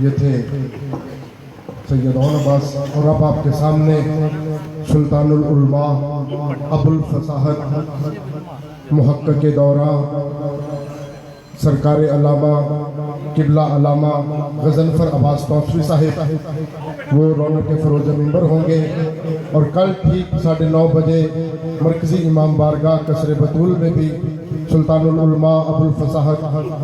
ये थे सैयद अब्बास। और अब आपके सामने सुल्तानुल उलमा अबुल फसाहत मुहक्किक़ दौरा सरकार अल्लामा किबला अल्लामा गज़नफ़र अब्बास तौसरी साहिब वो रौनक फ़रोज़ मिंबर होंगे। और कल ठीक 9:30 बजे मरकज़ी इमाम बारगाह कसरे बतूल में भी सुल्तानुल उलमा अबुल फसाहत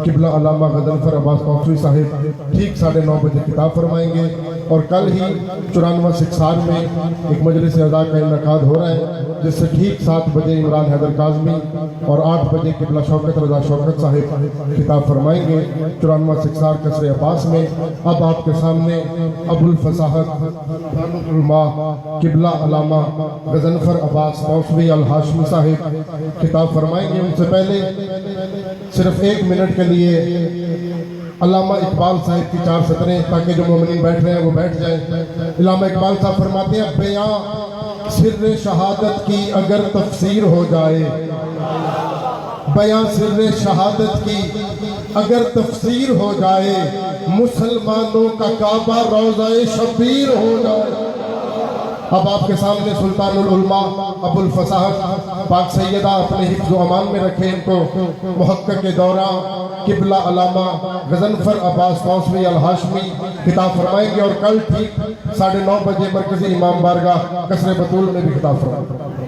किबला अल्लामा गज़नफ़र अब्बास तौसरी साहिब ठीक 9:30 बजे खिताब फरमाएंगे। और कल ही 94 सिक्सार में एक मजलिस अज़ा का इनकाद हो रहा है, जिससे ठीक 7 बजे इमरान हैदर काज़मी और 8 बजे किबला शौकत रज़ा शौकत साहिब खिताब फरमाएंगे 94 सिक्सार कसरे अब्बास में। अब आपके सामने अबुल फसाहत उलमा किबला अल्लामा गज़नफ़र अब्बास तौसरी अल हाशमी साहिब खिताब फरमाएंगे। उनसे पहले सिर्फ 1 मिनट के लिए अल्लामा इकबाल साहिब की 4 सतरें, ताकि जो मोमिनीन बैठ रहे हैं वो बैठ जाएं। अल्लामा इकबाल साहब फरमाते हैं, बयां सिर्र शहादत की अगर तफसीर हो जाए, बयां सिर्र शहादत की अगर तफसीर हो जाए, मुसलमानों का काबा रोज़ा शबीर हो जाए। अब आपके सामने सुल्तानुल उलमा अबुल फसाहत पाक सैयदा अपने हिफ्ज़ व अमान में रखे, इनको मुहक्किक़ दौरा किबला अल्लामा गज़नफ़र अब्बास तौसरी अल हाशमी खिताब फरमाएंगे। और कल ठीक 9:30 बजे मरकज़ी इमाम बारगाह कसरे बतूल में भी खिताब फरमाएंगे।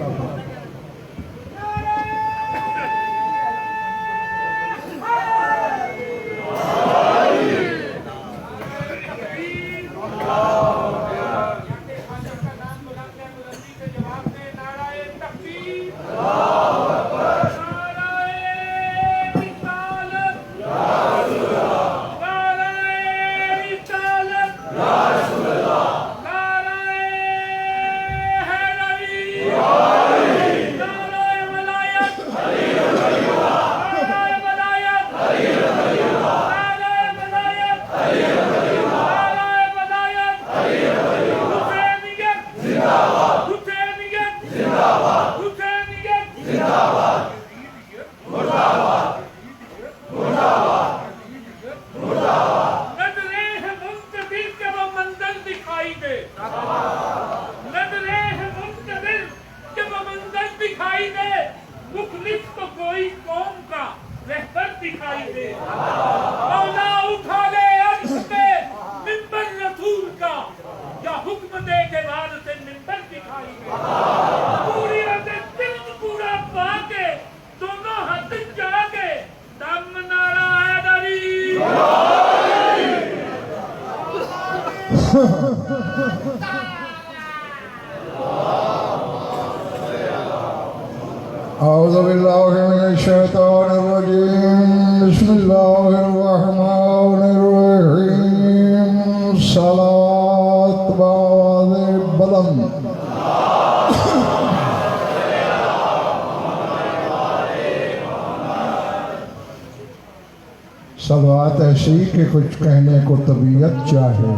सलवात ऐसी कि कुछ कहने को तबीयत चाहे।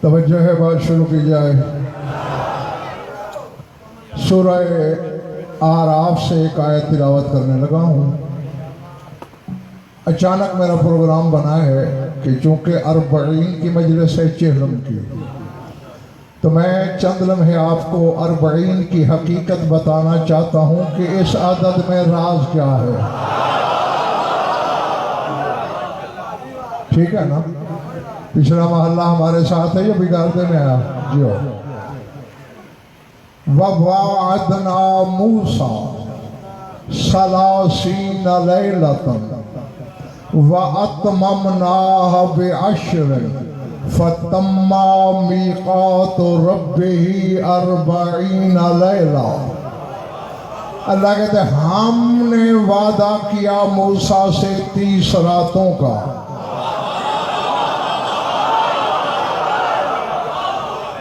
तवज्जो है, बात शुरू की जाए। सूरह आराफ से एक आयत तिलावत करने लगा हूँ। अचानक मेरा प्रोग्राम बना है कि चूँकि अरबईन की मजलिस है चेहरम की, तो मैं चंद लम्हे आपको अरबईन की हकीकत बताना चाहता हूँ कि इस आदत में राज क्या है। ठीक है ना? पिछला महल्ला हमारे साथ है, ये बिगाड़ते में आया जियो। ववाअदना मूसा सलासीन लैलतन व अतममनाहा बिअश्रिन फतम्मा मीक़ातु रब्बिही अर्बईन लैला। अल्लाह कहते हैं हमने वादा किया मूसा से 30 रातों का।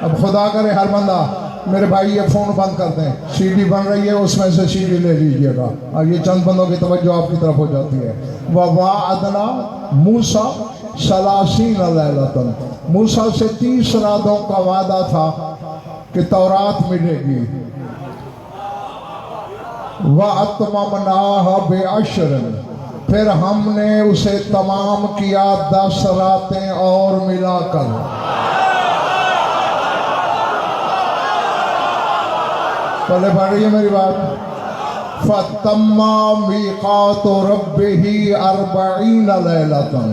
अब खुदा करे हर बंदा, मेरे भाई ये फ़ोन बंद कर दें, सीडी बन रही है उसमें से सीडी ले लीजिएगा। और ये चंद बंदों की तवज्जो आपकी तरफ हो जाती है। ववाअदना मूसा सलासीन लैलतन, मूसा से 30 रातों का वादा था कि तौरात मिलेगी। वअतममनाह बेअश्र, फिर हमने उसे तमाम किया 10 रातें और मिलाकर। पहले पढ़िए मेरी बात। फतम्मा मीक़ातु रब्बिही अर्बईन लैलतन,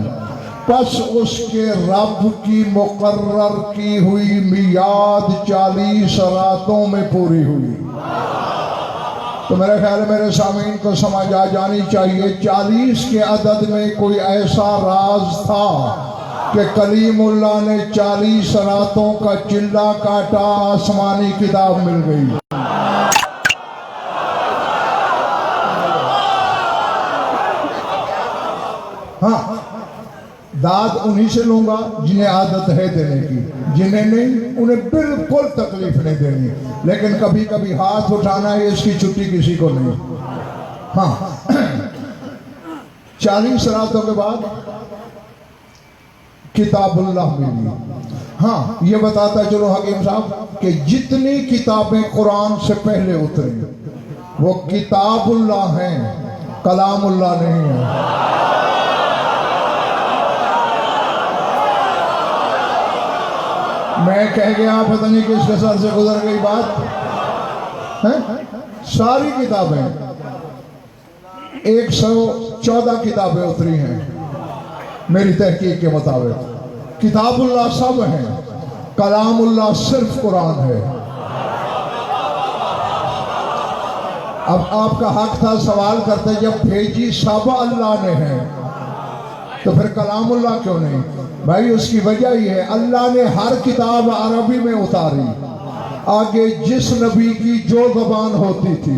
बस उसके रब की मुकर्रर की हुई मियाद 40 रातों में पूरी हुई। तो मेरे ख्याल मेरे सामीन को समझ आ जानी चाहिए 40 के अदद में कोई ऐसा राज था कि कलीमुल्लाह ने 40 रातों का चिल्ला काटा, आसमानी किताब मिल गई। हाँ, दाद उन्हीं से लूंगा जिन्हें आदत है देने की, जिन्हें नहीं उन्हें बिल्कुल तकलीफ नहीं देनी। लेकिन कभी कभी हाथ उठाना है, इसकी छुट्टी किसी को नहीं। हाँ, 40 रातों के बाद किताबुल्लाह मिली। हाँ, ये बताता चलो हकीम साहब कि जितनी किताबें कुरान से पहले उतरी वो किताबुल्लाह हैं, कलामुल्लाह नहीं है। मैं कह गया पता नहीं किसके सर से गुजर गई बात है। सारी किताबें 114 किताबें उतरी हैं मेरी तहकीक के मुताबिक। किताबुल्लाह सब हैं, कलामुल्लाह सिर्फ कुरान है। अब आपका हक था सवाल करते, जब भेजी सब अल्लाह ने है तो फिर कलामुल्लाह क्यों नहीं? भाई उसकी वजह यह है, अल्लाह ने हर किताब अरबी में उतारी, आगे जिस नबी की जो ज़बान होती थी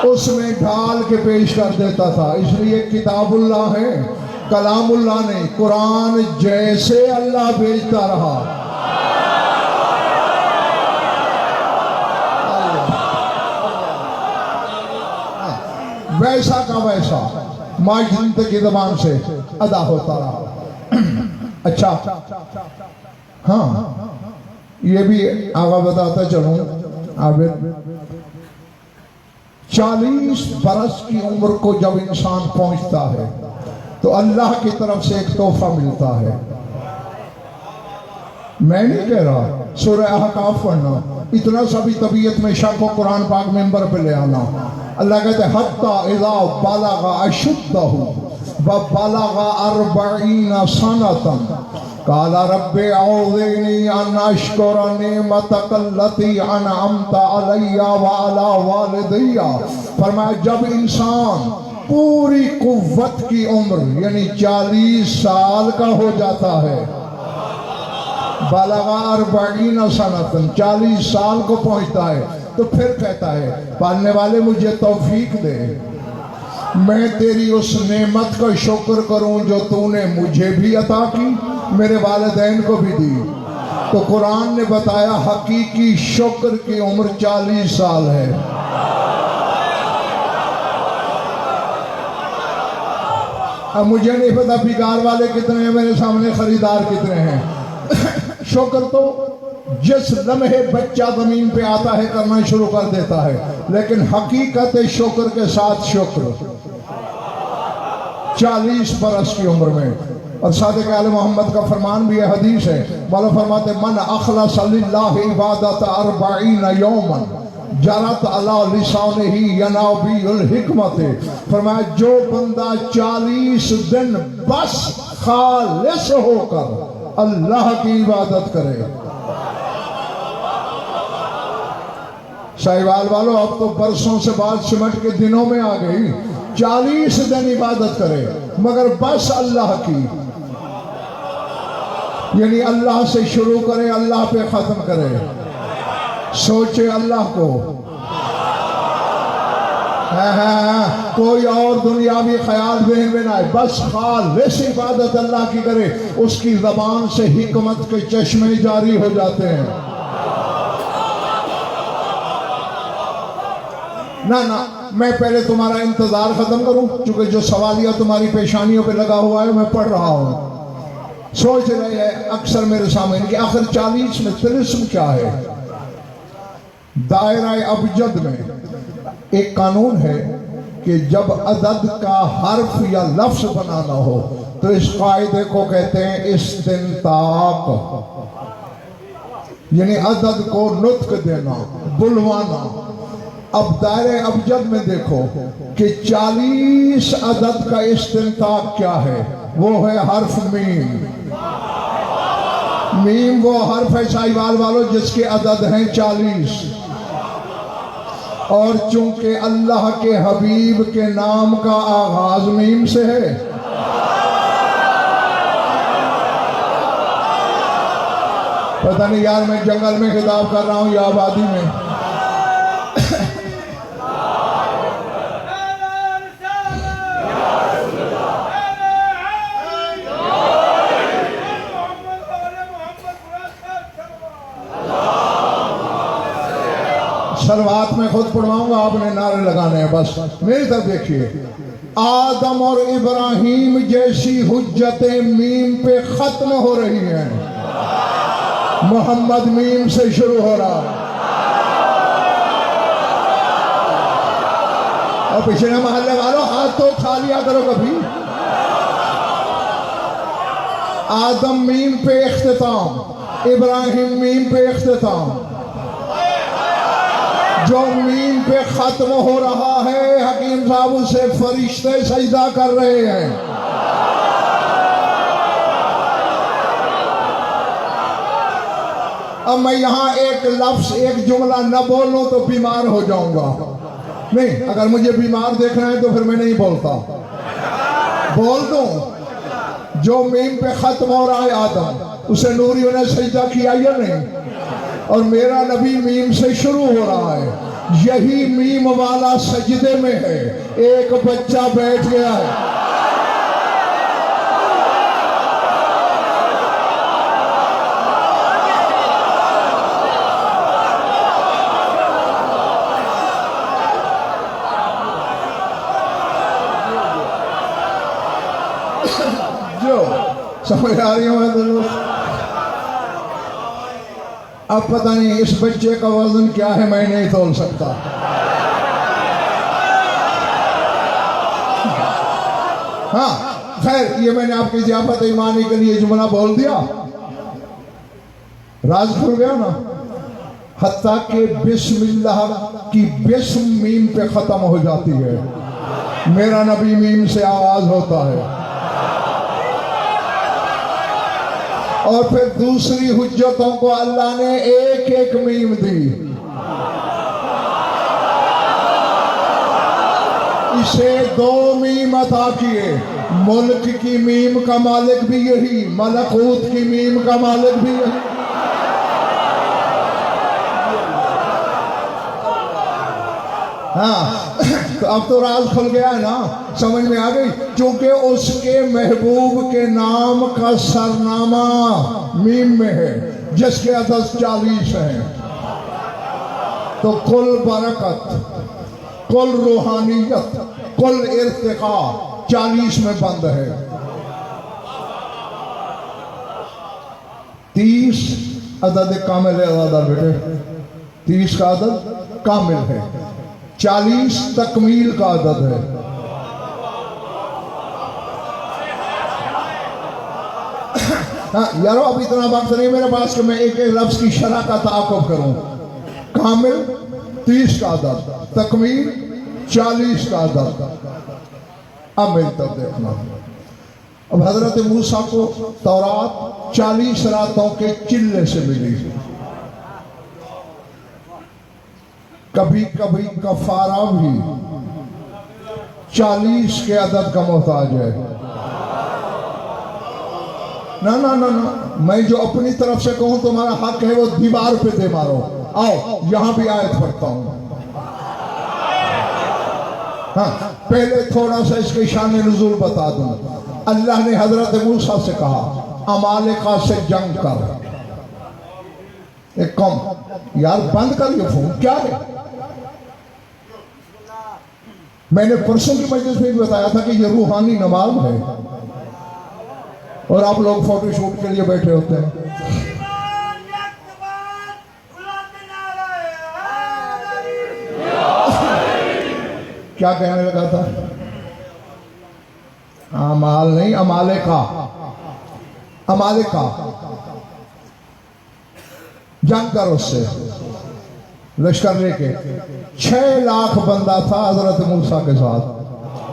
उसमें ढाल के पेश कर देता था। इसलिए किताबुल्लाह है, कलामुल्लाह नहीं। कुरान जैसे अल्लाह भेजता रहा वैसा का वैसा माजिद की जबान से अदा होता रहा। अच्छा, हाँ, ये भी आगा बताता चलूं। आबिद 40 बरस की उम्र को जब इंसान पहुंचता है तो अल्लाह की तरफ से एक तोहफा मिलता है। मैं नहीं कह रहा, सूरह अहकाफ पढ़ना, इतना सभी तबीयत में शक हो, कुरान पाक मेंबर पे ले आना। अल्लाह कहते हैं हत्ता इज़ा बलगा अशुद्धहु व बलगा 40 सनतन काला रब्बि औज़िनी अन अश्कुरा निअमतकल्लती अनअमता अलैया व अला वालिदैया। फरमाया जब इंसान पूरी कुव्वत की उम्र यानी 40 साल का हो जाता है, बलगा 40 सनतन 40 साल को पहुंचता है, तो फिर कहता है पालने वाले मुझे तौफीक दे, मैं तेरी उस नेमत का शुक्र करूं जो तूने मुझे भी अता की, मेरे वालिदैन को भी दी। तो कुरान ने बताया हकीकी शुक्र की उम्र 40 साल है। अब मुझे नहीं पता बिगार वाले कितने हैं, मेरे सामने खरीदार कितने हैं। शुक्र तो जिस लम्हे बच्चा जमीन पे आता है करना शुरू कर देता है, लेकिन हकीकत शुक्र के साथ शुक्र 40 बरस की उम्र में। और सादिक आले मोहम्मद का फरमान भी है, हदीस है, वाला फरमाते मन अखलस लिल्लाहि इबादत 40 यौमन जरत अला लिसानिही यनाबियुल हिकमत। फरमाया जो बंदा 40 दिन बस खालिस होकर अल्लाह की इबादत करे। साहिवाल वालों, अब तो बरसों से बाद सिमट के दिनों में आ गई। 40 दिन इबादत करे मगर बस अल्लाह की, यानी अल्लाह से शुरू करे, अल्लाह पे खत्म करे, सोचे अल्लाह को। कोई और दुनियावी ख्याल ज़हन में ना आए, बस खालिस इबादत अल्लाह की करे, उसकी ज़बान से हिकमत के चश्मे जारी हो जाते हैं। ना ना, मैं पहले तुम्हारा इंतजार खत्म करूं, क्योंकि जो सवालिया तुम्हारी पेशानियों पे लगा हुआ है मैं पढ़ रहा हूं। सोच रहे हैं अक्सर मेरे सामने कि आखिर 40 में तिलिस्म क्या है। दायरा अबजद में एक कानून है कि जब अदद का हर्फ या लफ्ज बनाना हो तो इस कायदे को कहते हैं इस्तिंताक, यानी अदद को नुत्क देना, बुलवाना। अब दायरे अबजद में देखो कि 40 अदद का इस्तिंताक क्या है, वो है हर्फ मीम। मीम वो हर्फ है साहिवाल वालों जिसके अदद हैं 40, और चूंकि अल्लाह के हबीब के नाम का आगाज मीम से है, पता नहीं यार मैं जंगल में खिताब कर रहा हूं या आबादी में। सलवात में खुद पढ़वाऊंगा, आपने नारे लगाने हैं बस। मेरी तरफ देखिए, आदम और इब्राहिम जैसी हुज्जतें मीम पे खत्म हो रही हैं, मोहम्मद मीम से शुरू हो रहा है। और पिछले महल्ले वालों हाथ तो उठा लिया करो कभी। आदम मीम पे इख्तिताम, इब्राहिम मीम पे इख्तिताम। जो मीम पे खत्म हो रहा है, हकीम साहब उसे फरिश्ते सजदा कर रहे हैं। अब मैं यहां एक लफ्ज, एक जुमला न बोलूं तो बीमार हो जाऊंगा। नहीं, अगर मुझे बीमार देखना है तो फिर मैं नहीं बोलता। बोल दूं, जो मीम पे खत्म हो रहा है आदम, उसे नूरियों ने सजदा किया या नहीं? और मेरा नबी मीम से शुरू हो रहा है। यही मीम वाला सजदे में है, एक बच्चा बैठ गया है। जो समझ आ रही हूँ अब पता नहीं इस बच्चे का वजन क्या है, मैं नहीं तोल सकता। हाँ खैर, ये मैंने आपकी ज़ियाफत ईमानी के लिए जुमला बोल दिया, राज खुल गया ना। हत्ता के बिस्मिल्लाह की बिस्म मीम पे खत्म हो जाती है, मेरा नबी मीम से आवाज होता है। और फिर दूसरी हुज्जतों को अल्लाह ने एक एक मीम दी। इसे 2 मीम अता किए। मुल्क की मीम का मालिक भी यही, मलकूत की मीम का मालिक भी यही। हाँ तो अब तो राज खुल गया है ना, समझ में आ गई। क्योंकि उसके महबूब के नाम का सरनामा मीम में है, जिसके अदद 40 हैं। तो कुल बरकत, कुल रूहानियत, कुल इर्तिका 40 में बंद है। 30 अदद कामिल है बेटे, 30 का अदद कामिल है, 40 तकमील का अदद है। हाँ यारो, अब इतना वक्त नहीं मेरे पास कि मैं एक एक लफ्ज की शरह का ताक़ुब करूं। कामिल 30 का अदद, तकमील 40 का अदद। अब मेरी तरफ देखना। अब हजरत मूसा को तौरात 40 रातों के चिल्ले से मिली। कभी कभी कफारा भी 40 के अदद का मोहताज है। ना ना ना ना, मैं जो अपनी तरफ से कहूं तुम्हारा हक है, वो दीवार पे दे मारो। आओ यहां भी आयत पढ़ता हूं। हाँ पहले थोड़ा सा इसके शान नुज़ूल बता दूं। अल्लाह ने हजरत मूसा से कहा, अमालिका से जंग कर। एक कौम, यार बंद कर ये फोन, क्या है? मैंने परसों की मजलिस में भी बताया था कि ये रूहानी नमाज है, और आप लोग फोटोशूट के लिए बैठे होते हैं। क्या कहने लगा था? अमाल नहीं, अमाले का, अमाले का जंग कर उससे लश्कर लेके 6 लाख बंदा था हजरत मूसा के साथ।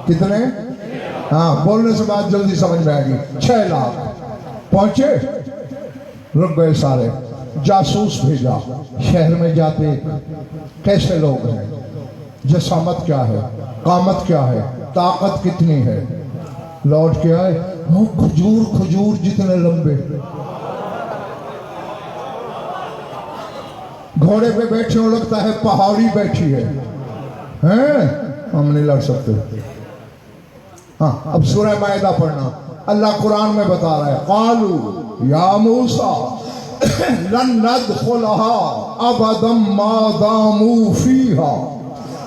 कितने? हाँ, बोलने से बात जल्दी समझ में आएगी। 6 लाख पहुंचे, रुक गए सारे। जासूस भेजा, शहर में जाते कैसे लोग हैं, जसामत क्या है, कामत क्या है, ताकत कितनी है। लौट के आए, वो खजूर खजूर जितने लंबे, घोड़े पे बैठे हो लगता है पहाड़ी बैठी है, हैं? हम नहीं लड़ सकते। हाँ, अब सूरह मायदा पढ़ना। अल्लाह कुरान में बता रहा है, कालू या मूसा लन नदखुलहा अबदम मा दामू फीहा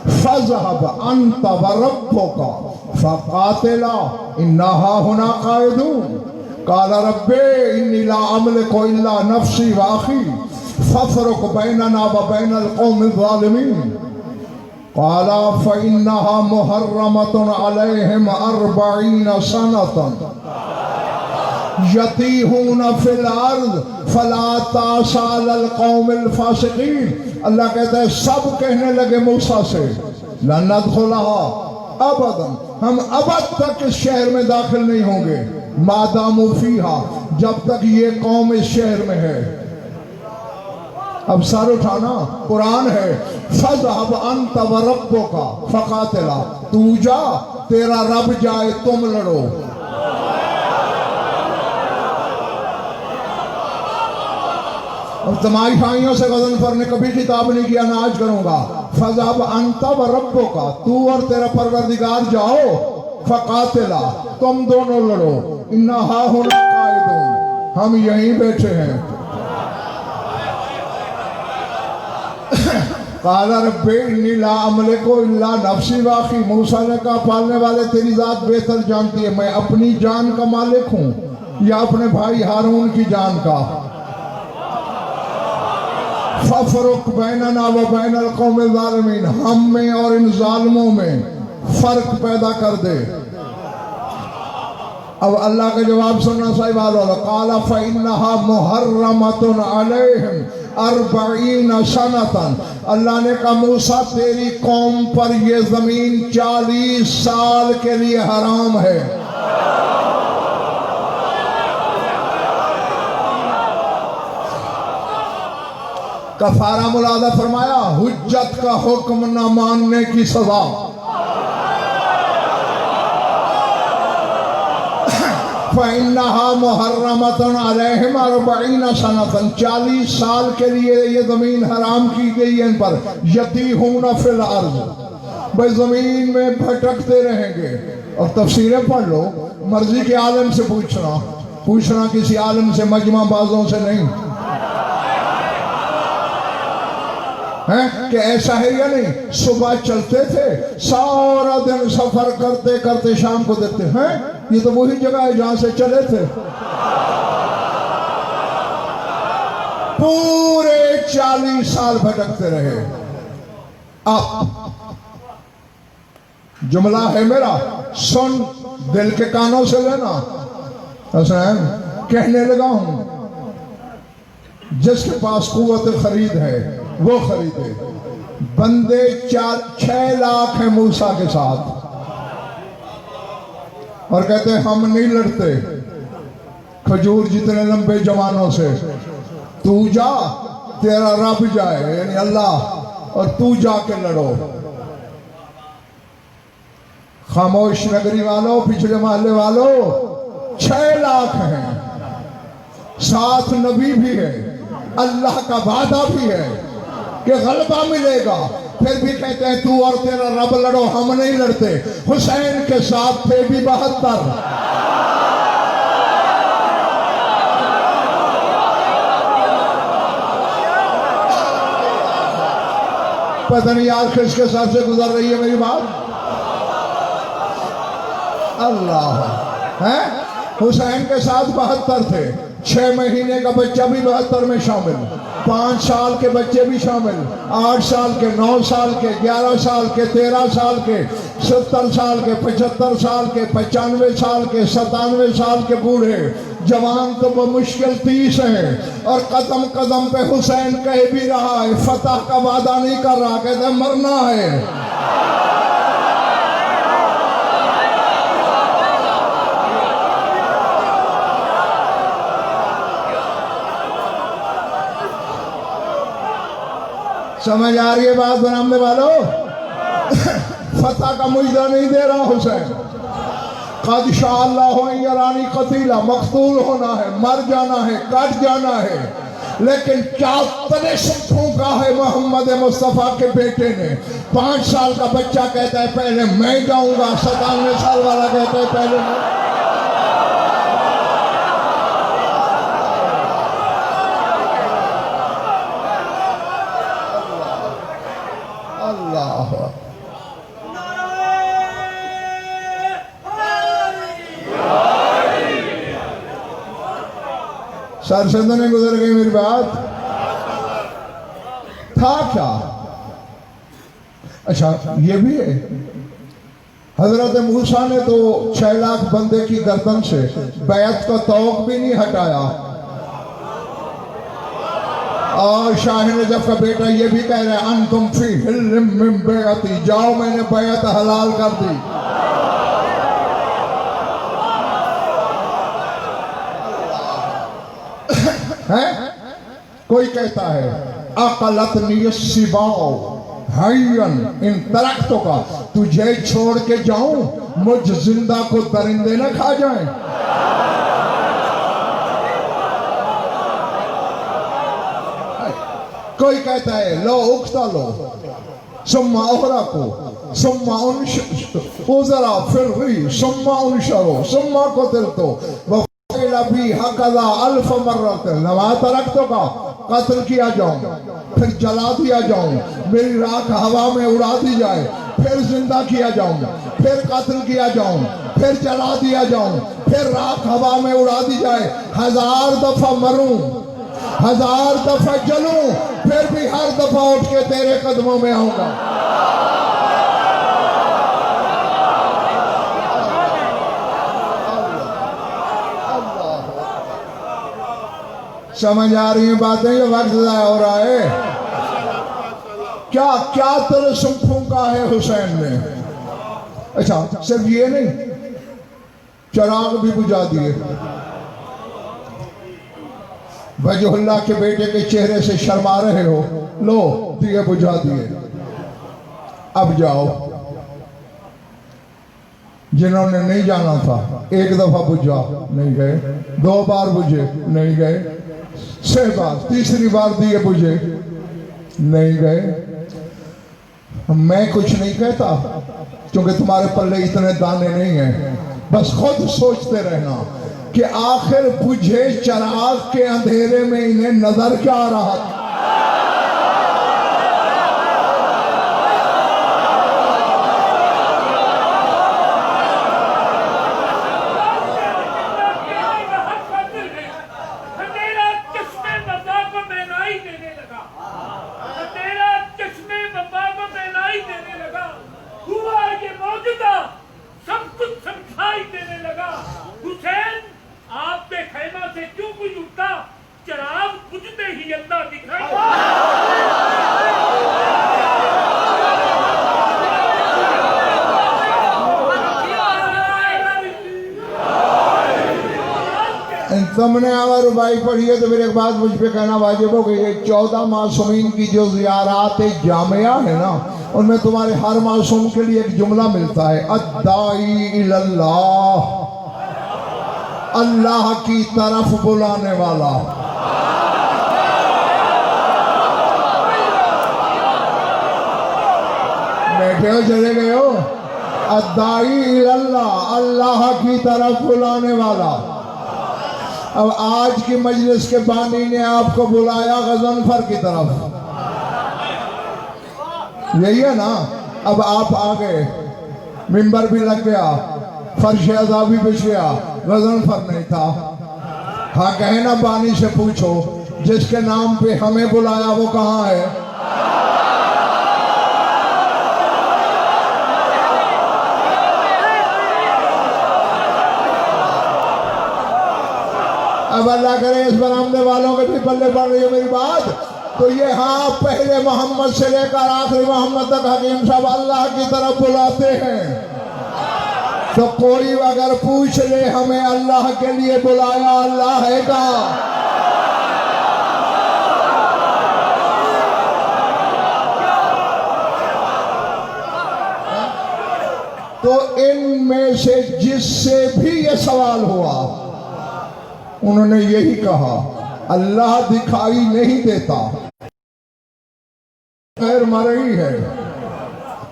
फज़हब अंत व रब्बुका फक़ातिला इन्नहा हुना कायदून क़ाला रब्बी इन्नी ला अमलिकु इल्ला नफ्सी व अखी फफ़रुक़ बैनना व बैनल क़ौमिज़ ज़ालिमीन क़ाला फ़इन्नहा मुहर्रमतुन अलैहिम 40 सनतन यतीहून फिल अर्ज़ फला तासाल क़ौमिल फ़ासिक़ीन। अल्लाह कहता है सब कहने लगे मूसा से, लन नदखुलहा अबदन, हम अबद तक इस शहर में दाखिल नहीं होंगे, मादामू फीहा, जब तक ये कौम इस शहर में है। अब सर उठाना, कुरान है, फज़हब अंत व रब्बुका फक़ातिला, तू जा, तेरा रब जाए, तुम लड़ो। अब तुम्हारी भाइयों से गज़नफ़र ने कभी किताब नहीं किया, ना आज करूंगा। फज़हब अंत व रब्बुका, तू और तेरा परवरदिगार जाओ, फक़ातिला, तुम दोनों लड़ो, इन्नहा हुना कायदून, हम यहीं बैठे हैं। क़ाला रब्बी इन्नी ला अमलिकु इल्ला नफ्सी व अखी। मूसा ने कहा, पालने वाले तेरी ज़ात बेहतर जानती है, मैं अपनी जान का मालिक हूँ या अपने भाई हारून की जान का। फफ़रुक़ बैनना व बैनल क़ौमिज़ ज़ालिमीन, हम में और इन जालिमों में फर्क पैदा कर दे। अब अल्लाह का जवाब सुनना साहिब वालों। क़ाला फ़इन्नहा मुहर्रमतुन अलैहिम 40 सनतन। अल्लाह ने कहा, मूसा तेरी कौम पर ये जमीन 40 साल के लिए हराम है। कफारा मुलादा फरमाया, हुज्जत का हुक्म न मानने की सजा। फ़इन्नहा मुहर्रमतुन अलैहिम 40 सनतन, 40 साल के लिए ये जमीन हराम की गई है इन पर। यतीहून फिल अर्ज़, भाई जमीन में भटकते रहेंगे। और तफसीरें पढ़ लो, मर्जी के आलम से पूछना किसी आलम से, मजमा बाजों से नहीं है कि ऐसा है या नहीं। सुबह चलते थे, सारा दिन सफर करते करते शाम को देखते हैं ये तो वही जगह है जहां से चले थे। पूरे 40 साल भटकते रहे। अब जुमला है मेरा, सुन, दिल के कानों से लेना। हसन कहने लगा हूं, जिसके पास कुव्वत खरीद है वो खरीदे। बंदे 6 लाख हैं मूसा के साथ, और कहते हैं हम नहीं लड़ते खजूर जितने लंबे जवानों से। तू जा, तेरा रब जाए यानी अल्लाह, और तू जाके लड़ो। खामोश नगरी वालों, पिछले मोहल्ले वालों, 6 लाख हैं, साथ नबी भी है, अल्लाह का वादा भी है कि गलबा मिलेगा। फिर भी कहते हैं तू और तेरा रब लड़ो, हम नहीं लड़ते। हुसैन के साथ थे भी 72। पता नहीं यार किसके साथ से गुजर रही है मेरी बात। अल्लाह है, हुसैन के साथ 72 थे, 6 महीने का बच्चा भी 72 में शामिल। 5 साल के बच्चे भी शामिल, 8 साल के, 9 साल के, 11 साल के, 13 साल के, 70 साल के, 75 साल के, 95 साल के, 97 साल के बूढ़े जवान तो बमुश्किल 30 हैं। और कदम कदम पे हुसैन कह भी रहा है, फतह का वादा नहीं कर रहा, कहते मरना है। समझ आ रही है बात बनाने वालों? फतह का मुजरा नहीं दे रहा हुसैन। कद शाअल्लाहु यरानी कतीला, मकतूल होना है, मर जाना है, कट जाना है, लेकिन क्या तनिष्क फूंका है मोहम्मद मुस्तफ़ा के बेटे ने। 5 साल का बच्चा कहता है पहले मैं जाऊंगा, 97 साल वाला कहता है पहले मैं। सर से तो नहीं गुजर गई मेरी बात? था क्या? अच्छा ये भी है, हजरत मूसा ने तो 6 लाख बंदे की गर्दन से बैत का तौक भी नहीं हटाया। और शाह नजफ का बेटा ये भी कह रहे हैं अंतुम फी हिल्म मिन बैअती, जाओ मैंने बैत हलाल कर दी। है? कोई कहता है अकलतनी सिबाओ हयन इन तरक्तों का, तुझे छोड़ के जाऊं मुझ जिंदा को दरिंदे न खा जाएं। कोई कहता है लो उक्ता लो सुम्मा ओहरा को सुम्मा उजरा फिर हुई सुम्मा उनशरो सुम्मा को दिल तो भी हकला अल्फ मर्रत नवा तरक्तों का कत्ल किया जाऊं, फिर जला दिया जाऊं, मेरी राख हवा में उड़ा दी जाए, फिर जिंदा किया जाऊं, फिर कत्ल किया जाऊं, फिर जला दिया जाऊं, फिर राख हवा में उड़ा दी जाए, 1000 दफा मरूं, 1000 दफा जलूं, फिर भी हर दफा उठ के तेरे कदमों में आऊंगा। समझ आ रही है बातें? ये वक्त ज़ाया हो रहा है। क्या क्या तरसम फूंका है हुसैन ने। अच्छा सिर्फ ये नहीं, चिराग भी बुझा दिए। वजहुल्लाह के बेटे के चेहरे से शर्मा रहे हो, लो दिए बुझा दिए। अब जाओ, जिन्होंने नहीं जाना था 1 दफा बुझा नहीं गए, 2 बार बुझे नहीं गए, 6 बार, 3री बार दिए बुझे नहीं गए। मैं कुछ नहीं कहता क्योंकि तुम्हारे पल्ले इतने दाने नहीं हैं। बस खुद सोचते रहना कि आखिर बुझे चिराग के अंधेरे में इन्हें नजर क्या आ रहा था। तुमने अगर रुबाई पढ़ी है तो फिर एक बात मुझ पे कहना वाजिब हो गई है। 14 मासूमीन की जो ज़ियारात जामिया है ना, उनमें तुम्हारे हर मासूम के लिए एक जुमला मिलता है, अद्दाई इल्लल्लाह, अल्लाह की तरफ बुलाने वाला। बैठे हो, चले गए हो? अद्दाई इल्लल्लाह, अल्लाह की तरफ बुलाने वाला। अब आज की मजलिस के बानी ने आपको बुलाया गजनफर की तरफ, यही है ना? अब आप आ गए, मिंबर भी लग गया, फर्श अज़ा भी बिछ गया, गजनफर नहीं था। हाँ कहे ना बानी से पूछो, जिसके नाम पे हमें बुलाया वो कहाँ है? अब अल्लाह करे इस बरामदे वालों के भी पल्ले पड़ रही है मेरी बात। तो ये हाँ, पहले मोहम्मद से लेकर आखिरी मोहम्मद तक हकीम साहब अल्लाह की तरफ बुलाते हैं। तो कोई अगर पूछ ले हमें अल्लाह के लिए बुलाया, अल्लाह है कहाँ? तो इनमें से जिससे भी ये सवाल हुआ उन्होंने यही कहा, अल्लाह दिखाई नहीं देता, गैर मरई है,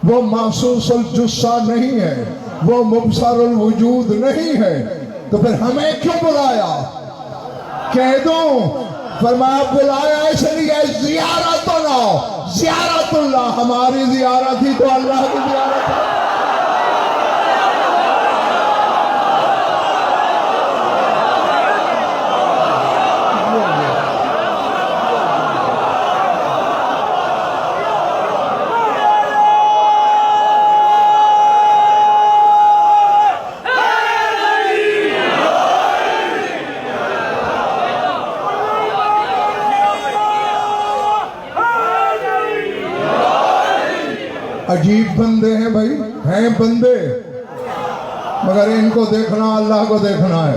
वो महसूसुल जुस्सा नहीं है, वो मुबसरुल वजूद नहीं है, तो फिर हमें क्यों बुलाया? कह दो फरमाया बुलाया इसलिए ज़ियारतुल्लाह, हमारी ज़ियारत ही तो अल्लाह की ज़ियारत है। अजीब बंदे हैं भाई, हैं बंदे, मगर इनको देखना अल्लाह को देखना है।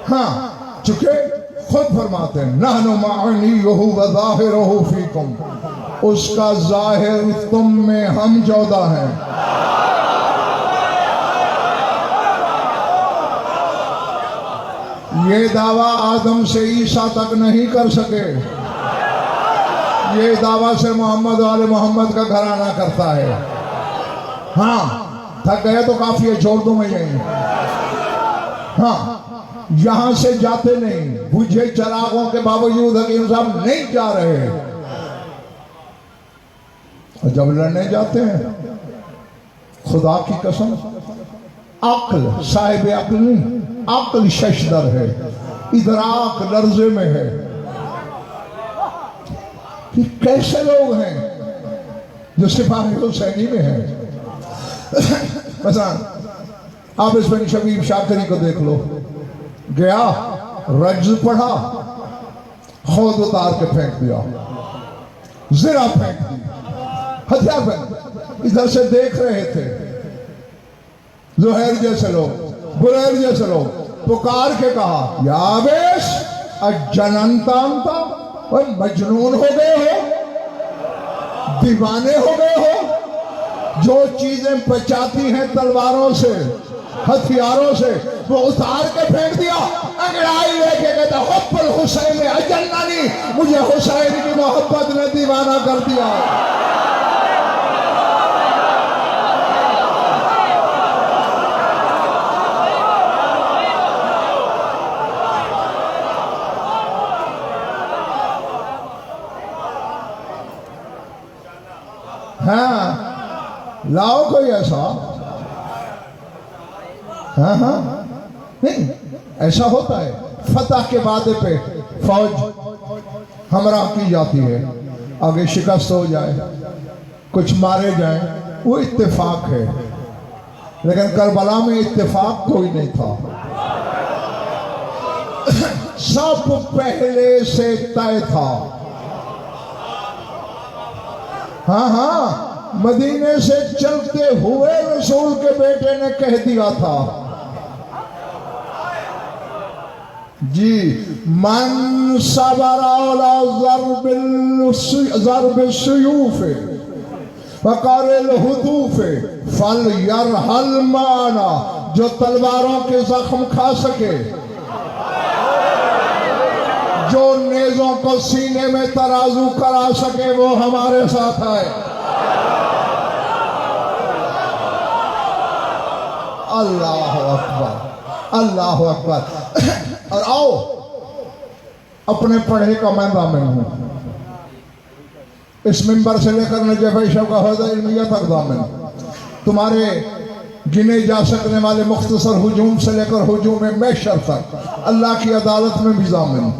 हाँ, चुके खुद फरमाते हैं नहनु मअनीहु व ज़ाहिरुहु फीकुम, उसका जाहिर तुम में, हम 14 हैं। ये दावा आदम से ईसा तक नहीं कर सके, ये दावा से मोहम्मद वाले मोहम्मद का घराना करता है। हाँ, थक गए तो काफी है, छोड़ दूं मैं यहीं। हाँ, यहां से जाते नहीं, बुझे चरागों के बावजूद हकीम साहब नहीं जा रहे, और जब लड़ने जाते हैं खुदा की कसम, अक्ल साहिब अक्ल नहीं, अक्ल शशदर है, इदराक लर्जे में है कि कैसे लोग हैं जो सिपाही हुसैनी में हैं। आप इस पर शबीब शाकरी को देख लो, गया रज्ज पढ़ा, खुद उतार के फेंक दिया, जिरा फेंक दी, हथियार फेंक, इधर से देख रहे थे जुहैर जैसे लोग, बुरैर जैसे लोग, पुकार के कहा या बेश अजनंतांता, और मजनून हो गए हो, दीवाने हो गए हो, जो चीजें बचाती हैं तलवारों से, हथियारों से, वो उतार के फेंक दिया। अंगड़ाई लेके कहता हुब्बुल हुसैन अजन्ननी, मुझे हुसैन की मोहब्बत ने दीवाना कर दिया। हाँ, लाओ कोई ऐसा। हाँ हाँ, नहीं ऐसा होता है, फतह के वादे पे फौज हमरा की जाती है, आगे शिकस्त हो जाए, कुछ मारे जाए, वो इत्तेफाक है, लेकिन करबला में इत्तेफाक कोई नहीं था, सब पहले से तय था। हाँ हाँ, मदीने से चलते हुए रसूल के बेटे ने कह दिया था जी, मन सबरा ज़रबिस्सयूफ़े फ़क़रिल हुदूफ़े फल यरहल माना, जो तलवारों के जख्म खा सके, जो नेज़ों को सीने में तराजू करा सके, वो हमारे साथ है। अल्लाह अकबर, अल्लाह अकबर। और आओ, अपने पढ़े का मैं दामिन हूं, इस मिंबर से लेकर नजफ़ शब का हौज़ा इल्मिया तक दामिन। तुम्हारे गिने जा सकने वाले मुख्तसर हुजूम से लेकर हुजूम महशर तक अल्लाह की अदालत में भी जामिन।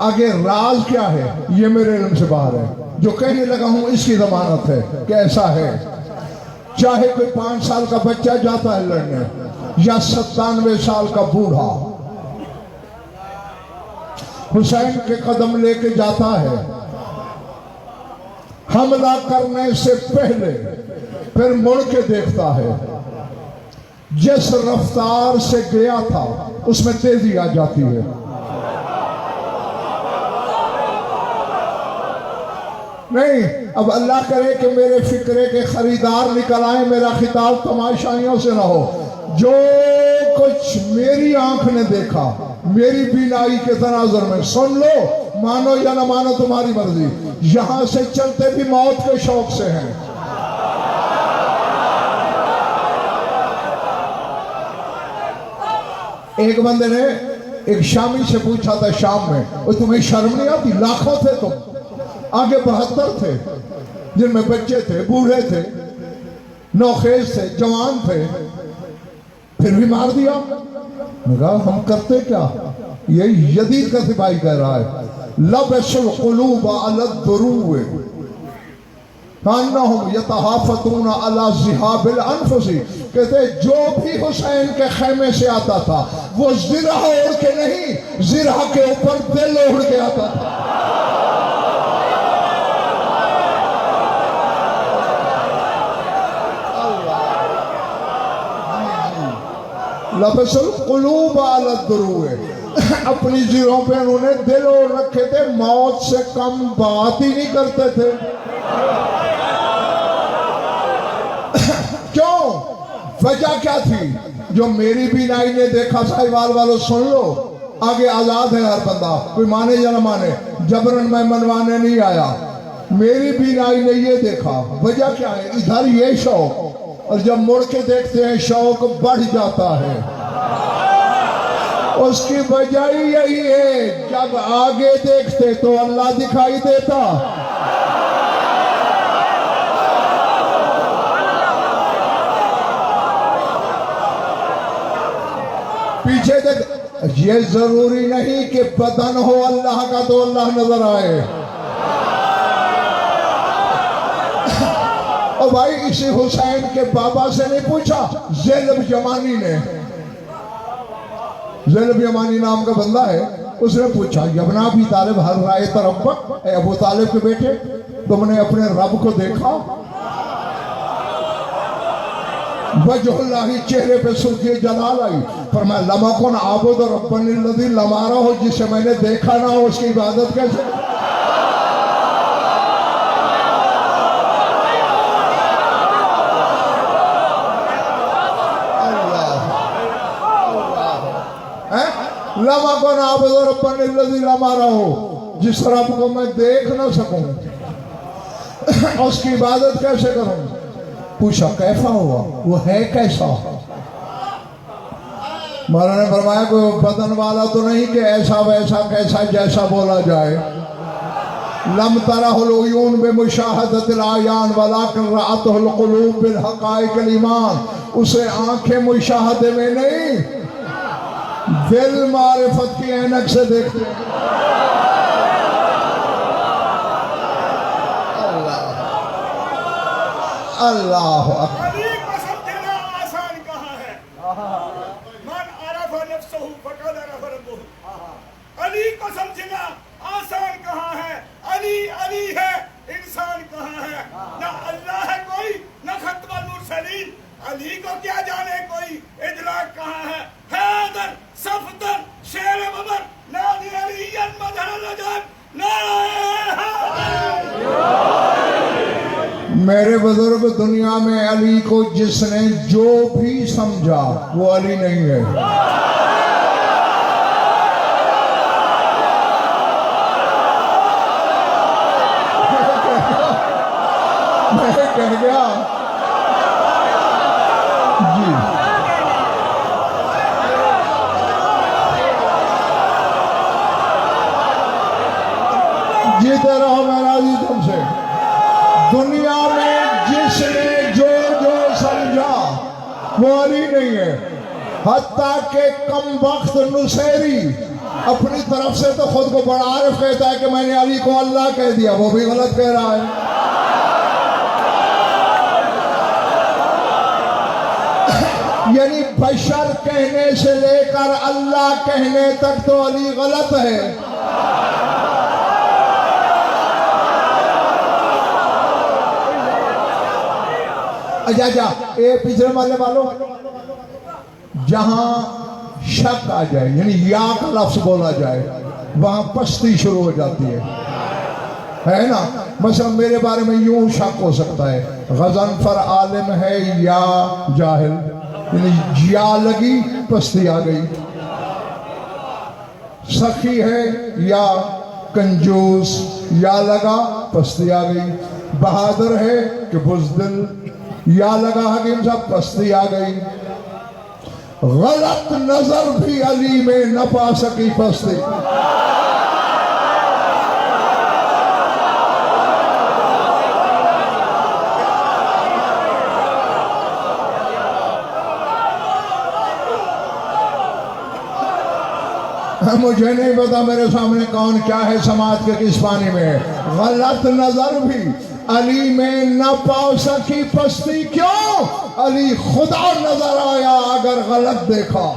आगे राज क्या है ये मेरे इल्म से बाहर है, जो कहने लगा हूं इसकी जमानत है कि ऐसा है। चाहे कोई 5 साल का बच्चा जाता है लड़ने या 97 साल का बूढ़ा हुसैन के कदम लेके जाता है, हमला करने से पहले फिर मुड़ के देखता है, जिस रफ्तार से गया था उसमें तेजी आ जाती है। नहीं, अब अल्लाह करे कि मेरे फिक्रे के खरीदार निकल आए, मेरा खिताब तमाशाइयों से ना हो। जो कुछ मेरी आंख ने देखा, मेरी बीनाई के तनाजुर में, सुन लो, मानो या ना मानो तुम्हारी मर्जी, यहां से चलते भी मौत के शौक से हैं। एक बंदे ने एक शामी से पूछा था शाम में, वो तुम्हें शर्म नहीं आती? लाखों थे तुम, आगे 72 थे, जिनमें बच्चे थे, बूढ़े थे, नौखेज थे, जवान थे, फिर भी मार दिया। कहा हम करते क्या? यही यदीद का सिपाही कह रहा है, लबशुल कुलूब अला दुरूए कान्नहुम यतहाफतून अला ज़िहाबिल अनफुसी। कहते जो भी हुसैन के खैमे से आता था वो ज़िरा ओढ़ के नहीं, ज़िरा के ऊपर दिल ओढ़ के आता था। लबशुल कुलूब अला दुरूए, अपनी जिरों पे उन्होंने दिल ओढ़ रखे थे, मौत से कम बात ही नहीं करते थे। क्यों? वजह क्या थी? जो मेरी बीनाई ने देखा, साहिवाल वालों सुन लो, आगे आजाद है हर बंदा, कोई माने या ना माने, जबरन मैं मनवाने नहीं आया। मेरी बीनाई ने ये देखा, वजह क्या है? इधर ये शौक, और जब मुड़ के देखते हैं शौक बढ़ जाता है। उसकी वजह ही यही है, जब आगे देखते तो अल्लाह दिखाई देता। पीछे देख, ये जरूरी नहीं कि बदन हो अल्लाह का तो अल्लाह नजर आए। और भाई इसी हुसैन के बाबा से नहीं पूछा, ज़ैनब यमानी ने, ज़ैनब यमानी नाम का बंदा है, उसने पूछा, यबना अबी तालिब हर राय तरब्बक, ए अबू तालिब के बेटे, तुमने अपने रब को देखा? वजहुल्लाही, चेहरे पे सुर्खी जलाल आई। फरमाया लमकुन आबुद रब्बनिल्लज़ी लमारा हो, जिसे मैंने देखा ना हो उसकी इबादत कैसे? लमकुन आबुद रब्बनिल्लज़ी लमारा हो, जिस रब को मैं देख ना सकूं उसकी इबादत कैसे करूं? पूछा कैसा हुआ, वो है कैसा? मौला ने फरमाया कोई बदन वाला तो नहीं कि ऐसा वैसा कैसा जैसा बोला जाए। लम तरहुल उयून बिमुशाहदतिल आयान वलाकिन रअतहुल कुलूब बिल हक़ाइक़िल ईमान, उसे आंखें मुशाहदे में नहीं, दिल मारिफत की ऐनक से देखते हैं। अल्लाह अली को समझना आसान कहाँ है? मन अरफ़ नफ्सहु फ़क़द अरफ़ रब्बहु। अली को समझना आसान कहाँ है? अली अली है, इंसान कहाँ है? ना अल्लाह है कोई, ना खत्मुल मुरसलीन। अली को क्या जाने कोई, इदराक कहाँ है? हैदर सफदर शेर बबर नादी अलियन मदहर रजब नाराए मेरे बुजुर्ग, दुनिया में अली को जिसने जो भी समझा वो अली नहीं है। मैं कह गया जी, जीते रहो, मैं राजी तुमसे। दुनिया में जिसने जो जो समझा वो अली नहीं है। हत्ता के कम वक्त नुसैरी अपनी तरफ से तो खुद को बड़ा आरिफ कहता है कि मैंने अली को अल्लाह कह दिया, वो भी गलत कह रहा है। यानी बशर कहने से लेकर अल्लाह कहने तक तो अली गलत है। अच्छा, ये पिछले वाले वालों जहां शक आ जाए यानी या का लफ्ज बोला जाए वहां पस्ती शुरू हो जाती है ना। मतलब मेरे बारे में यूं शक हो सकता है, गज़नफर आलिम है या जाहिल, यानी या लगी पस्ती आ गई। सखी है या कंजूस, या लगा पस्ती आ गई। बहादुर है कि बुज़दिल, या लगा हकीम साहब पस्ती आ गई। गलत नजर भी अली में न पा सकी पस्ती। मुझे नहीं पता मेरे सामने कौन क्या है, समाज के किस पानी में है। गलत नजर भी अली में न पा सकी पस्ती। क्यों? अली खुदा नजर आया अगर गलत देखा।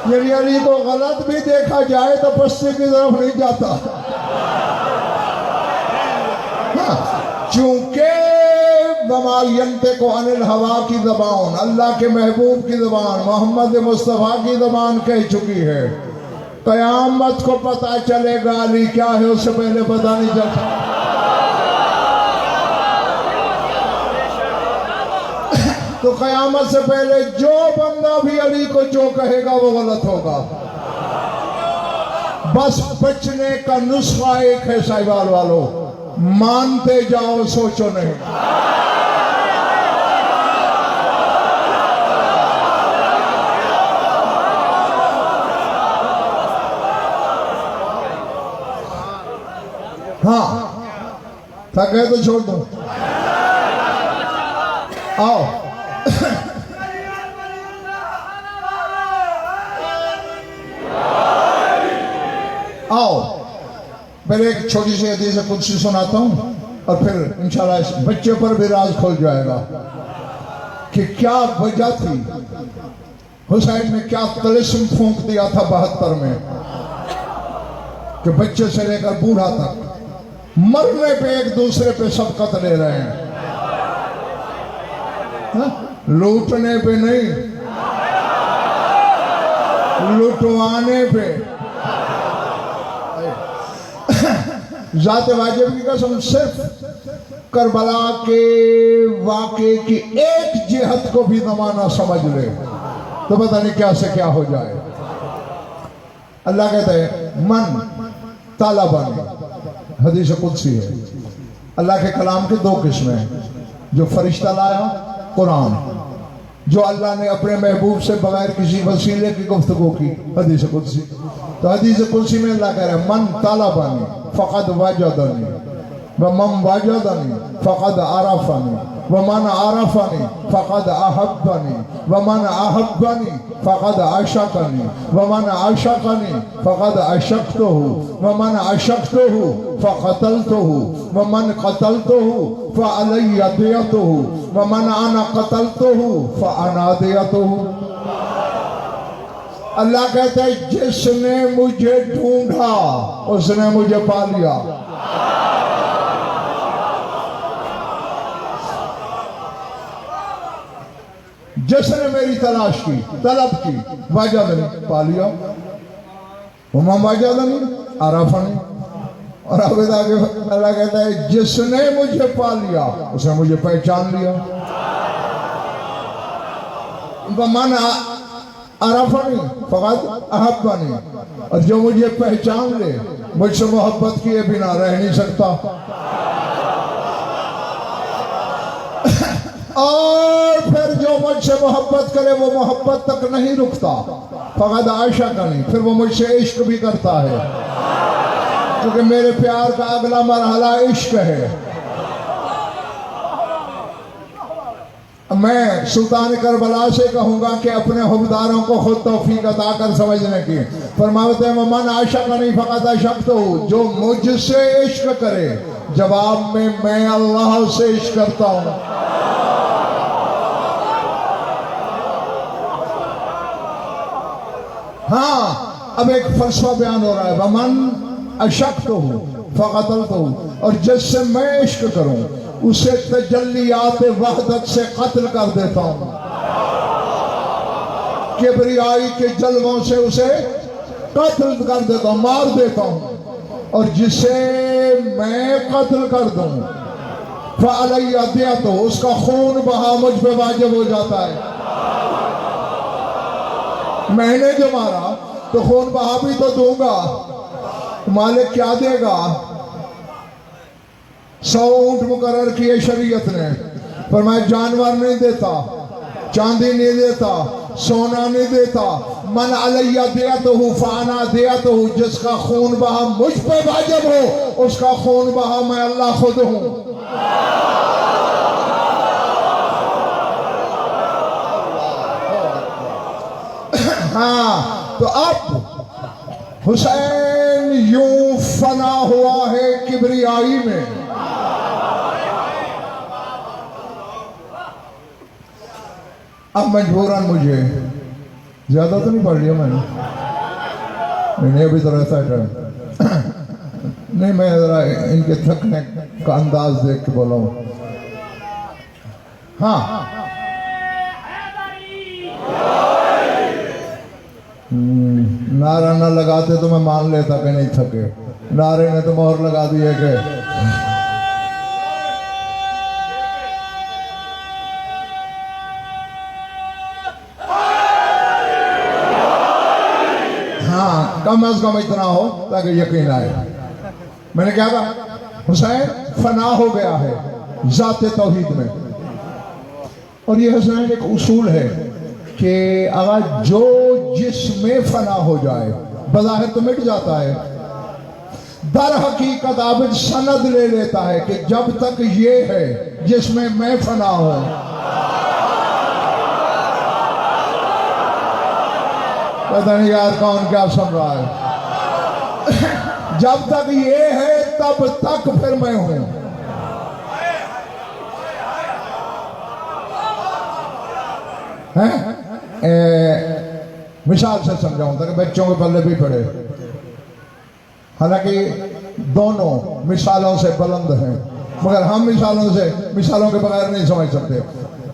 यदि अली को गलत भी देखा जाए तो पस्ती की तरफ नहीं जाता। चूंकि वमायंते को अनिल हवा की ज़बान, अल्लाह के महबूब की ज़बान, मोहम्मद मुस्तफ़ा की ज़बान कह चुकी है। क़यामत को पता चलेगा अली क्या है, उससे पहले पता नहीं चलता। तो क़यामत से पहले जो बंदा भी अली को जो कहेगा वो गलत होगा। बस बचने का नुस्खा एक है साहिवाल वालों, मानते जाओ, सोचो नहीं। हाँ, थक गए तो छोड़ दो। आओ आओ, पहले एक छोटी सी हदीस कुदसी सुनाता हूं और फिर इंशाल्लाह इस बच्चे पर भी राज खुल जाएगा कि क्या वजह थी। हुसैन ने क्या तलिस्म फूंक दिया था 72 में कि बच्चे से लेकर बूढ़ा तक मरने पे एक दूसरे पे सबकत ले रहे हैं। लूटने पे नहीं, लुटवाने पे। जाते वाजिब की कसम, सिर्फ करबला के वाक़े की एक जिहत को भी ज़माना समझ ले तो पता नहीं क्या से क्या हो जाए। अल्लाह कहता है मन तालाबानी, हदीस कुदसी है। अल्लाह के कलाम की 2 किस्में हैं, जो फरिश्ता लाया कुरान, जो अल्लाह ने अपने महबूब से बगैर किसी वसीले की गुफ्तगू की, हदीस कुदसी। तो हदीस कुदसी में अल्लाह कह रहा है मन तालाबानी फ़क़द वजदनी व मम वजदनी फ़क़द आरफ़नी व मन आरफ़नी फ़क़द अहब्बनी व मन अहब्बनी फ़क़द अशक़नी व मन अशक़नी फ़क़द अशक़्तहु व मन अशक़्तहु फ़क़तलतहु व मन क़तलतहु फ़अलैया दियतहु व मन अना क़तलतहु फ़अना दियतहु। अल्लाह कहता है जिसने मुझे ढूंढा उसने मुझे पा लिया। जिसने मेरी तलाश की, तलब की, वाजदनी, पा लिया। हुमा वाजदनी आरफनी। और आगे अल्लाह कहता है जिसने मुझे पा लिया उसने मुझे पहचान लिया। मन अरफनी फ़क़द अहब्बनी, और जो मुझे पहचान ले मुझसे मोहब्बत किए बिना रह नहीं सकता। और फिर जो मुझसे मोहब्बत करे वो मोहब्बत तक नहीं रुकता, फकद आशा का नहीं, फिर वो मुझसे इश्क भी करता है, क्योंकि मेरे प्यार का अगला मरहला इश्क है। मैं सुल्तान करबला से कहूंगा कि अपने हुबदारों को खुद तौफीक अता कर समझने की। फरमाते हैं मन आशा का नहीं फकत अशक्त हूँ, जो मुझसे इश्क करे जवाब में मैं अल्लाह से इश्क करता हूँ। हाँ, अब एक फलसफा बयान हो रहा है, वमन अशक्त हूँ फकतल हूँ, और जिससे मैं इश्क करूँ उसे तजल्लियात वहदत से कत्ल कर देता हूँ, किबरियाई के जलवों से उसे कत्ल कर देता हूँ, मार देता हूँ। और जिसे मैं कत्ल कर दूँ फअलैया दियतो, उसका खून बहा मुझ पे वाजिब हो जाता है। मैंने जो मारा तो खून बहा भी तो दूंगा, मालिक क्या देगा? 100 ऊंट मुकर्रर किए शरीयत ने, पर मैं जानवर नहीं देता, चांदी नहीं देता, सोना नहीं देता। मन अलैया दिया तो हूँ फाना दिया तो हूँ, जिसका खून बहा मुझ पे वाजिब हो उसका खून बहा मैं अल्लाह खुद हूँ। हाँ, तो अब हुसैन यूं फना हुआ है किबरियाई में। अब मजबूरन मुझे ज्यादा तो नहीं पढ़ लिया मैंने, नहीं अभी तो रहता है नहीं, मैं जरा इनके थकने का अंदाज देख के बोला हूँ। हाँ, नारा न लगाते तो मैं मान लेता कि नहीं थके, नारे ने तो मोहर लगा दी है कि हाँ, कम अज कम इतना हो ताकि यकीन आए। मैंने क्या कहा? हुसैन फना हो गया है जाते तौहीद में। और ये हुसैन एक उसूल है कि अगर जो जिसमें फना हो जाए बज़ाहिर तो मिट जाता है, दर हकीकत आबिद सनद ले लेता है कि जब तक ये है जिसमें मैं फना हूं, पता नहीं यार कौन क्या सुन रहा है, जब तक ये है तब तक फिर मैं हूं। मिसाल से समझाऊं ताकि बच्चों के पल्ले भी पड़े। हालांकि दोनों मिसालों से बुलंद हैं, मगर हम मिसालों के बगैर नहीं समझ सकते।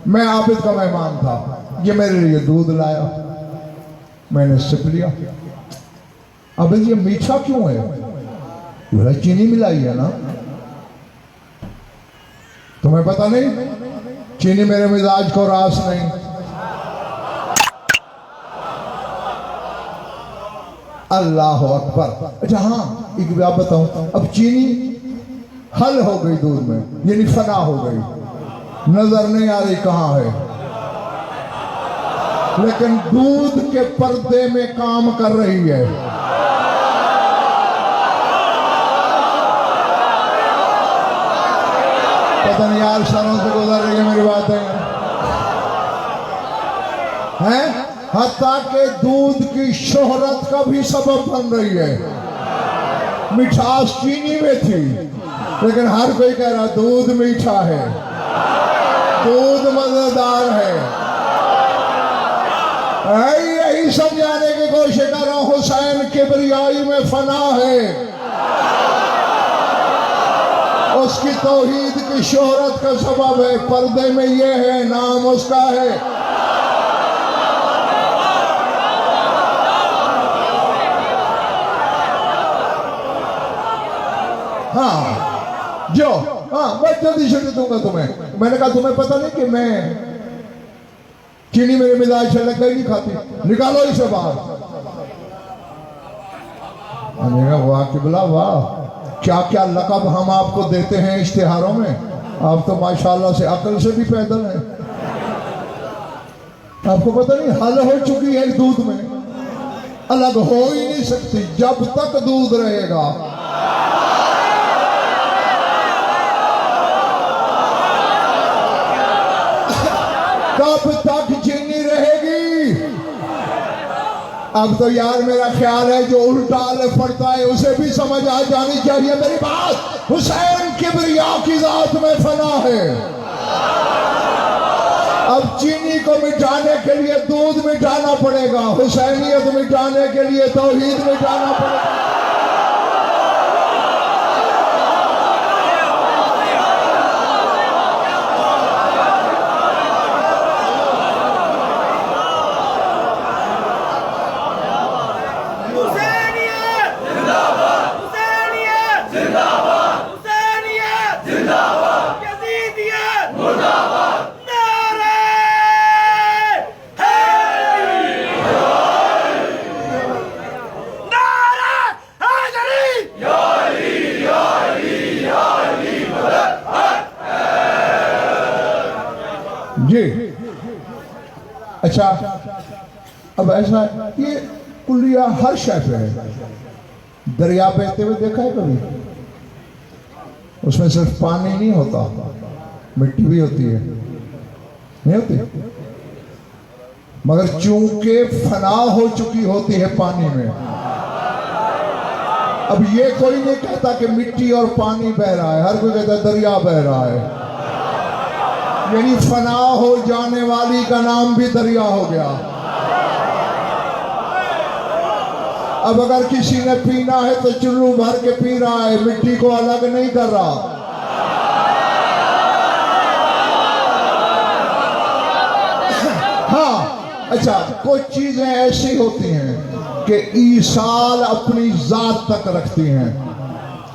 मैं आबिद का मेहमान था, ये मेरे लिए दूध लाया, मैंने सिप लिया। अब ये मीठा क्यों है? बोला चीनी मिलाई है ना। तुम्हें पता नहीं? चीनी मेरे मिजाज को रास नहीं। अल्लाह अकबर। अच्छा हाँ, एक बात बताऊं, अब चीनी हल हो गई दूध में, यानी फना हो गई, नजर नहीं आ रही कहां है, लेकिन दूध के पर्दे में काम कर रही है। पता नहीं यार सरों से गुजर रही है मेरी बात है? हत्ता के दूध की शोहरत का भी सबब बन रही है। मिठास चीनी में थी, लेकिन हर कोई कह रहा दूध मीठा है, दूध मजेदार है। यही समझाने की कोशिश कर रहा हूं, हुसैन किबरियाई में फना है। उसकी तौहीद की शोहरत का सबब है, पर्दे में ये है, नाम उसका है। हाँ जो, हाँ मैं जल्दी छुट्टी दूंगा तुम्हें। मैंने कहा तुम्हें पता नहीं कि मैं चीनी मेरे मिजाज से लग गई नहीं खाती, निकालो इसे बाहर। वाह किबला वाह, क्या क्या लकब हम आपको देते हैं इश्तिहारों में। आप तो माशाल्लाह से अकल से भी पैदल हैं। आपको पता नहीं हल हो चुकी है दूध में। अलग हो ही नहीं सकती जब तक दूध रहेगा। कब तक चीनी रहेगी? अब तो यार मेरा ख्याल है जो उल्टा अल्फ पढ़ता है उसे भी समझ आ जानी चाहिए मेरी बात। हुसैन किबरिया की जात में फना है। अब चीनी को मिटाने के लिए दूध मिटाना पड़ेगा, हुसैनियत मिटाने के लिए तौहीद मिटाना पड़ेगा। जी अच्छा, अब ऐसा ये कुलिया हर शय पे है। दरिया बहते हुए देखा है कभी? उसमें सिर्फ पानी नहीं होता, मिट्टी भी होती है, नहीं होती? मगर चूंकि फना हो चुकी होती है पानी में, अब ये कोई नहीं कहता कि मिट्टी और पानी बह रहा है, हर कोई कहता है दरिया बह रहा है। यानी फना हो जाने वाली का नाम भी दरिया हो गया। अब अगर किसी ने पीना है तो चुल्लू भर के पी रहा है, मिट्टी को अलग नहीं कर रहा। हाँ अच्छा, कुछ चीजें ऐसी होती हैं कि ईसाल अपनी जात तक रखती हैं।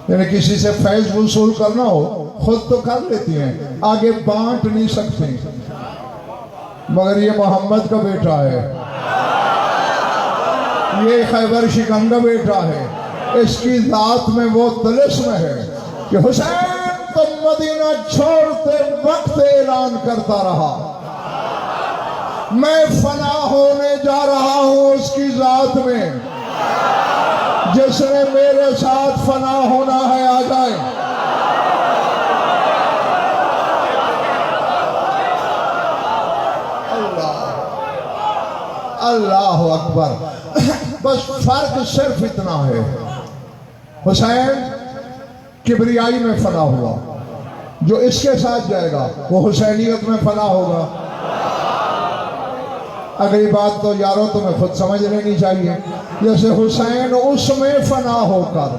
यानी किसी से फैज वसूल करना हो खुद तो कर लेती हैं, आगे बांट नहीं सकती। मगर ये मोहम्मद का बेटा है, ये खैबर शिकन का बेटा है, इसकी जात में वो तिलिस्म है कि हुसैन तो मदीना छोड़ते वक्त ऐलान करता रहा, मैं फना होने जा रहा हूं उसकी जात में, जिसने मेरे साथ फना होना है आ जाए। अल्लाह अकबर। बस फर्क सिर्फ इतना है, हुसैन किबरियाई में फना हुआ, जो इसके साथ जाएगा वो हुसैनियत में फना होगा। अगली बात तो यारों तुम्हें खुद समझ लेनी चाहिए, जैसे हुसैन उसमें फना होकर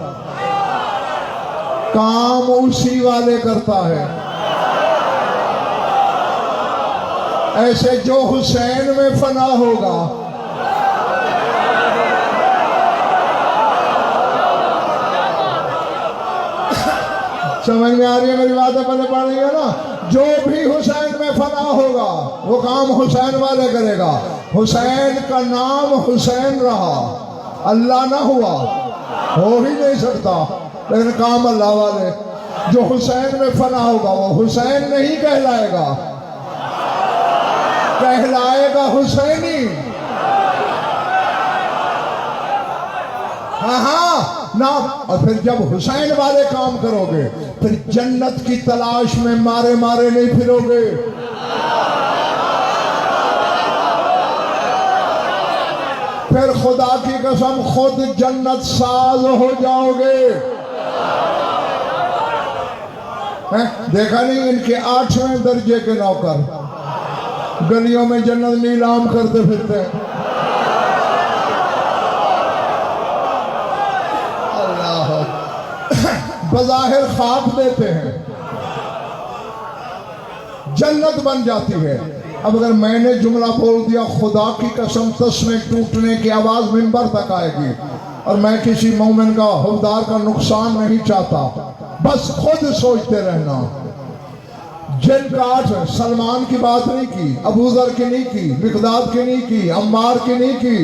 काम उसी वाले करता है, ऐसे जो हुसैन में फना होगा समझ में आ रही है मेरी बातें? पहले पढ़ रही है ना? जो भी हुसैन में फना होगा वो काम हुसैन वाले करेगा। हुसैन का नाम हुसैन रहा, अल्लाह ना हुआ, हो ही नहीं सकता, लेकिन काम अल्लाह वाले। जो हुसैन में फना होगा वो हुसैन नहीं कहलाएगा, कहलाएगा हुसैनी। हाँ ना, और फिर जब हुसैन वाले काम करोगे फिर जन्नत की तलाश में मारे मारे नहीं फिरोगे, फिर खुदा की कसम खुद जन्नत साज हो जाओगे। देखा नहीं इनके 8वें दर्जे के नौकर गलियों में जन्नत नीलाम करते फिरते हैं। बज़ाहिर ख्वाब देते हैं, जन्नत बन जाती है। अब अगर मैंने जुमला बोल दिया खुदा की कसम तस्में टूटने की आवाज मिंबर तक आएगी, और मैं किसी मोमिन का हवलदार का नुकसान नहीं चाहता, बस खुद सोचते रहना। जिनका 8 सलमान की बात नहीं की, अबू ज़र की नहीं की, मिक़दाद की नहीं की, अम्मार की नहीं की,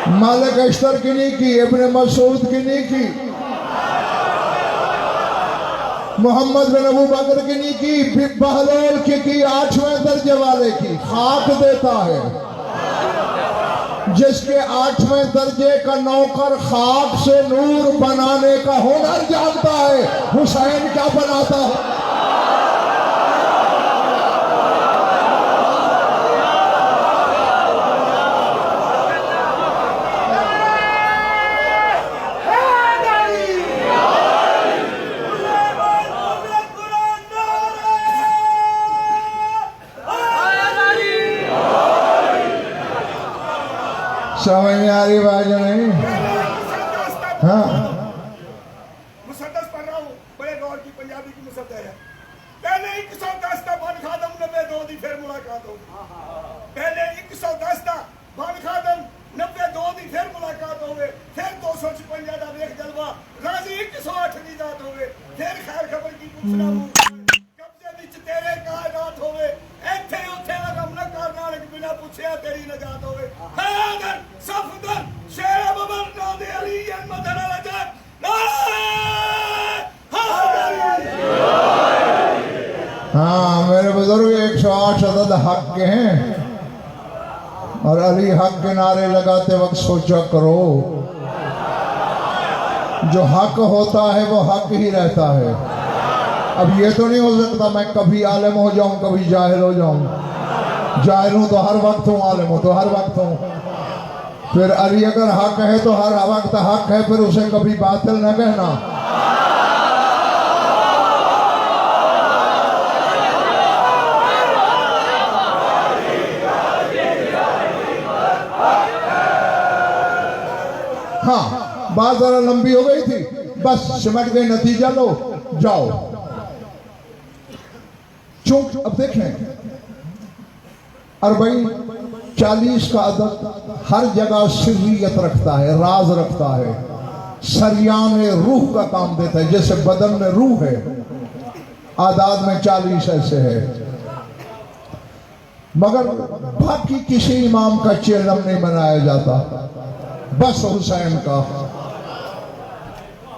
मालिक अश्तर की नहीं की, इब्ने मसूद की नहीं की, मोहम्मद बिन अबू बकर की नहीं की, बहलोल की 8वें दर्जे वाले की। खाक देता है जिसके 8वें दर्जे का नौकर खाक से नूर बनाने का हुनर जानता है, हुसैन क्या बनाता है? समझ में आ रही बात नहीं? हाँ, मुसद्दस पढ़ रहा हूँ, बड़े गौर की पंजाबी की मुसद्दस है। पहले 110 था बन खादम 92 दी फिर मुलाकात होगी। पहले 110 था बन खादम 92 दी फिर मुलाकात होवे, फिर 256 दा वेख जलवा, राजी 108 दी जात होवे, फिर खैर खबर की पूछना हूँ, कब्जे विच तेरे कायनात होवे, इत्थे उत्थे रम न करना बिना पूछया तेरी नजात होवे। हैदर सफदर शेर बबर नादे अली मदन अलजर हाँ, मेरे बुजुर्ग 108 अदद हक के हैं और अली हक के नारे लगाते वक्त सोचा करो, जो हक होता है वो हक ही रहता है। अब ये तो नहीं हो सकता मैं कभी आलिम हो जाऊं कभी जाहिल हो जाऊं। जाहिल हूं तो हर वक्त हूं, आलिम हूं तो हर वक्त हूं। फिर अली अगर हक है तो हर वक्त हक है, फिर उसे कभी बातिल न कहना। हाँ, बात जरा लंबी हो गई थी, बस सिमट गई, नतीजा लो जाओ। चूंकि अब देखें 40 का अदद हर जगह सिर्रियत रखता है, राज रखता है, सरियान रूह का काम देता है। जैसे बदन में रूह है, आदाद में 40 ऐसे है। मगर बाकी किसी इमाम का चेलम नहीं बनाया जाता, बस हुसैन का।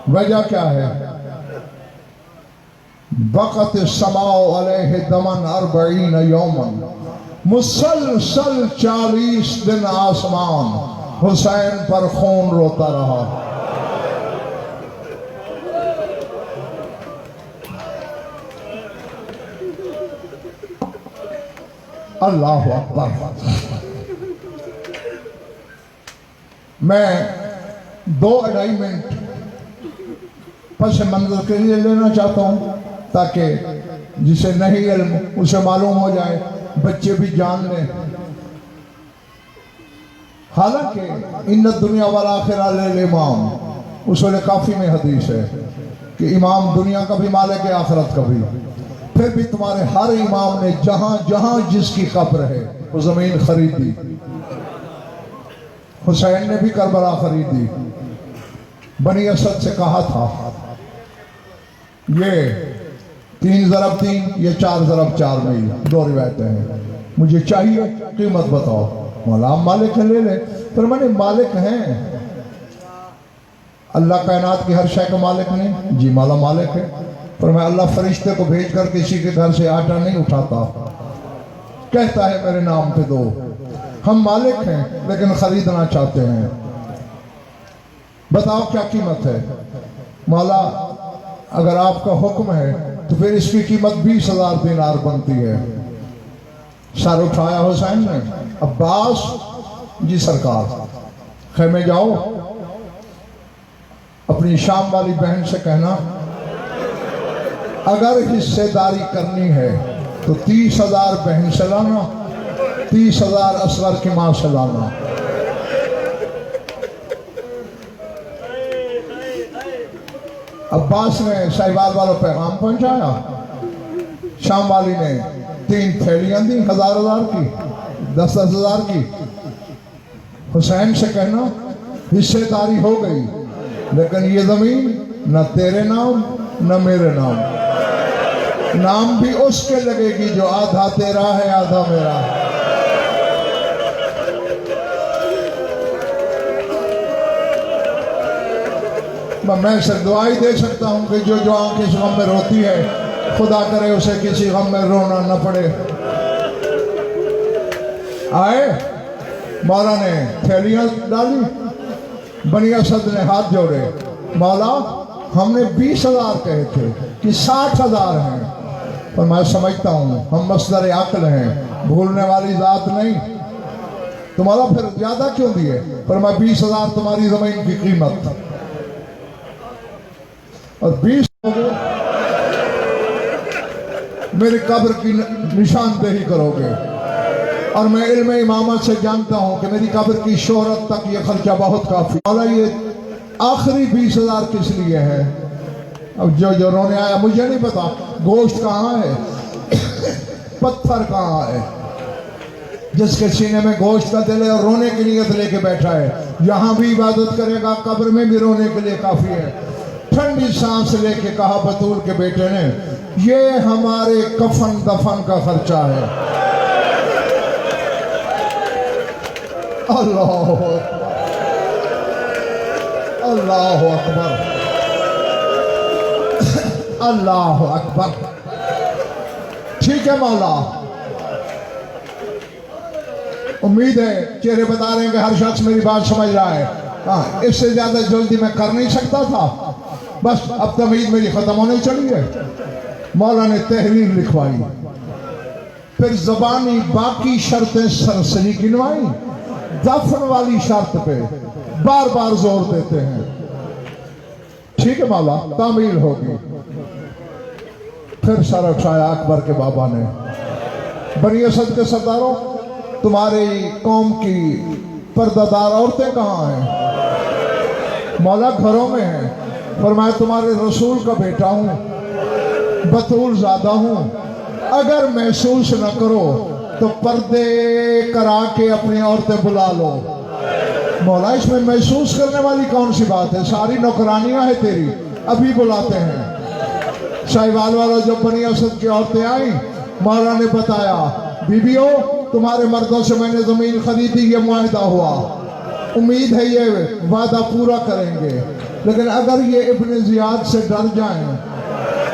वजह क्या है? बकत समाओ अलैहि दमन 40 यौमन, मुसलसल 40 दिन आसमान हुसैन पर खून रोता रहा। अल्लाह अकबर। मैं 2-2.5 मिनट पस मंजर के लिए लेना चाहता हूं, ताकि जिसे नहीं इल्म उसे मालूम हो जाए, बच्चे भी जान लें। हालांकि इन दुनिया वाला आखिरा ले इमाम, उसूल काफी में हदीस है कि इमाम दुनिया का भी मालिक है, आखिरत का भी। फिर भी तुम्हारे हर इमाम ने जहां जहां जिसकी कब्र है वो जमीन खरीदी। हुसैन ने भी करबला खरीदी। बनी असद से कहा था ये 3 × 3 या 4 × 4 मील, 2 रिवायतें हैं, मुझे चाहिए, कीमत बताओ। मौला मालिक है, ले ले। पर मैंने मालिक हैं, अल्लाह कायनात की हर शय का मालिक नहीं जी, मौला मालिक है। पर मैं अल्लाह फरिश्ते को भेजकर किसी के घर से आटा नहीं उठाता, कहता है मेरे नाम पे दो। हम मालिक हैं लेकिन खरीदना चाहते हैं, बताओ क्या कीमत है? मौला अगर आपका हुक्म है तो फिर इसकी कीमत 20,000 दिनार बनती है। सर उठाया हुसैन ने। अब्बास जी सरकार, खेमे जाओ, अपनी शाम वाली बहन से कहना अगर हिस्सेदारी करनी है तो 30,000 बहन से लाना, 30,000 असगर की मां से लाना। अब्बास ने साहिबाल वालों पैगाम पहुंचाया, शाम वाली ने 3 थैलियां दी 1,000 की, 10,000 की। हुसैन से कहना हिस्सेदारी हो गई, लेकिन ये जमीन न तेरे नाम न मेरे नाम भी उसके लगेगी जो आधा तेरा है आधा मेरा है। मैं सिर्फ दुआ ही दे सकता हूं कि जो आंख इस गम में रोती है, खुदा करे उसे किसी गम में रोना न पड़े। आए मौला ने थैलियां डाली, बनी असद ने हाथ जोड़े, मौला हमने 20,000 कहे थे कि 60,000 हैं, पर मैं समझता हूँ हम मसदर अक्ल हैं, भूलने वाली जात नहीं, तुम्हारा फिर ज्यादा क्यों दिए? पर मैं 20,000 तुम्हारी जमीन की कीमत और 20 मेरी कब्र की निशानदेही करोगे। और मैं इल्म इमामत से जानता हूं कि मेरी कब्र की शोहरत तक ये खर्चा बहुत काफी। मौला ये आखिरी 20,000 किस लिए है? अब जो रोने आया मुझे नहीं पता, गोश्त कहाँ है पत्थर कहाँ है? जिसके सीने में गोश्त का दिल है और रोने की नीयत लेके बैठा है, यहाँ भी इबादत करेगा, कब्र में भी रोने के लिए काफी है। ठंडी सांस लेके कहा बतूल के बेटे ने, ये हमारे कफन दफन का खर्चा है। अल्लाह अल्लाह अकबर, अल्लाह अकबर। ठीक है मौला, उम्मीद है चेहरे बता रहे हैं कि हर शख्स मेरी बात समझ रहा है। हाँ, इससे ज्यादा जल्दी मैं कर नहीं सकता था, बस अब तमीद मेरी खत्म होने चली है। मौला ने तहरीर लिखवाई, फिर जबानी बाकी शर्तें सरसरी गिनवाई, दफन वाली शर्त पे बार बार जोर देते हैं। ठीक है मौला, तामील होगी। फिर सर उठाया अकबर के बाबा ने, बनी असद के सरदारों, तुम्हारी कौम की पर्दादार औरतें कहाँ हैं? मौला घरों में हैं, पर मैं तुम्हारे रसूल का बेटा हूं, बतूल ज़्यादा हूं, अगर महसूस न करो तो पर्दे करा के अपनी औरतें बुला लो। मौला इसमें महसूस करने वाली कौन सी बात है? सारी नौकरानियां हैं तेरी, अभी बुलाते हैं। साहिवाल वाला जब बनी असद की औरतें आई, मौला ने बताया, बीबियों तुम्हारे मर्दों से मैंने जमीन खरीदी, ये मुआहदा हुआ, उम्मीद है ये वादा पूरा करेंगे, लेकिन अगर ये इब्न जियाद से डर जाएं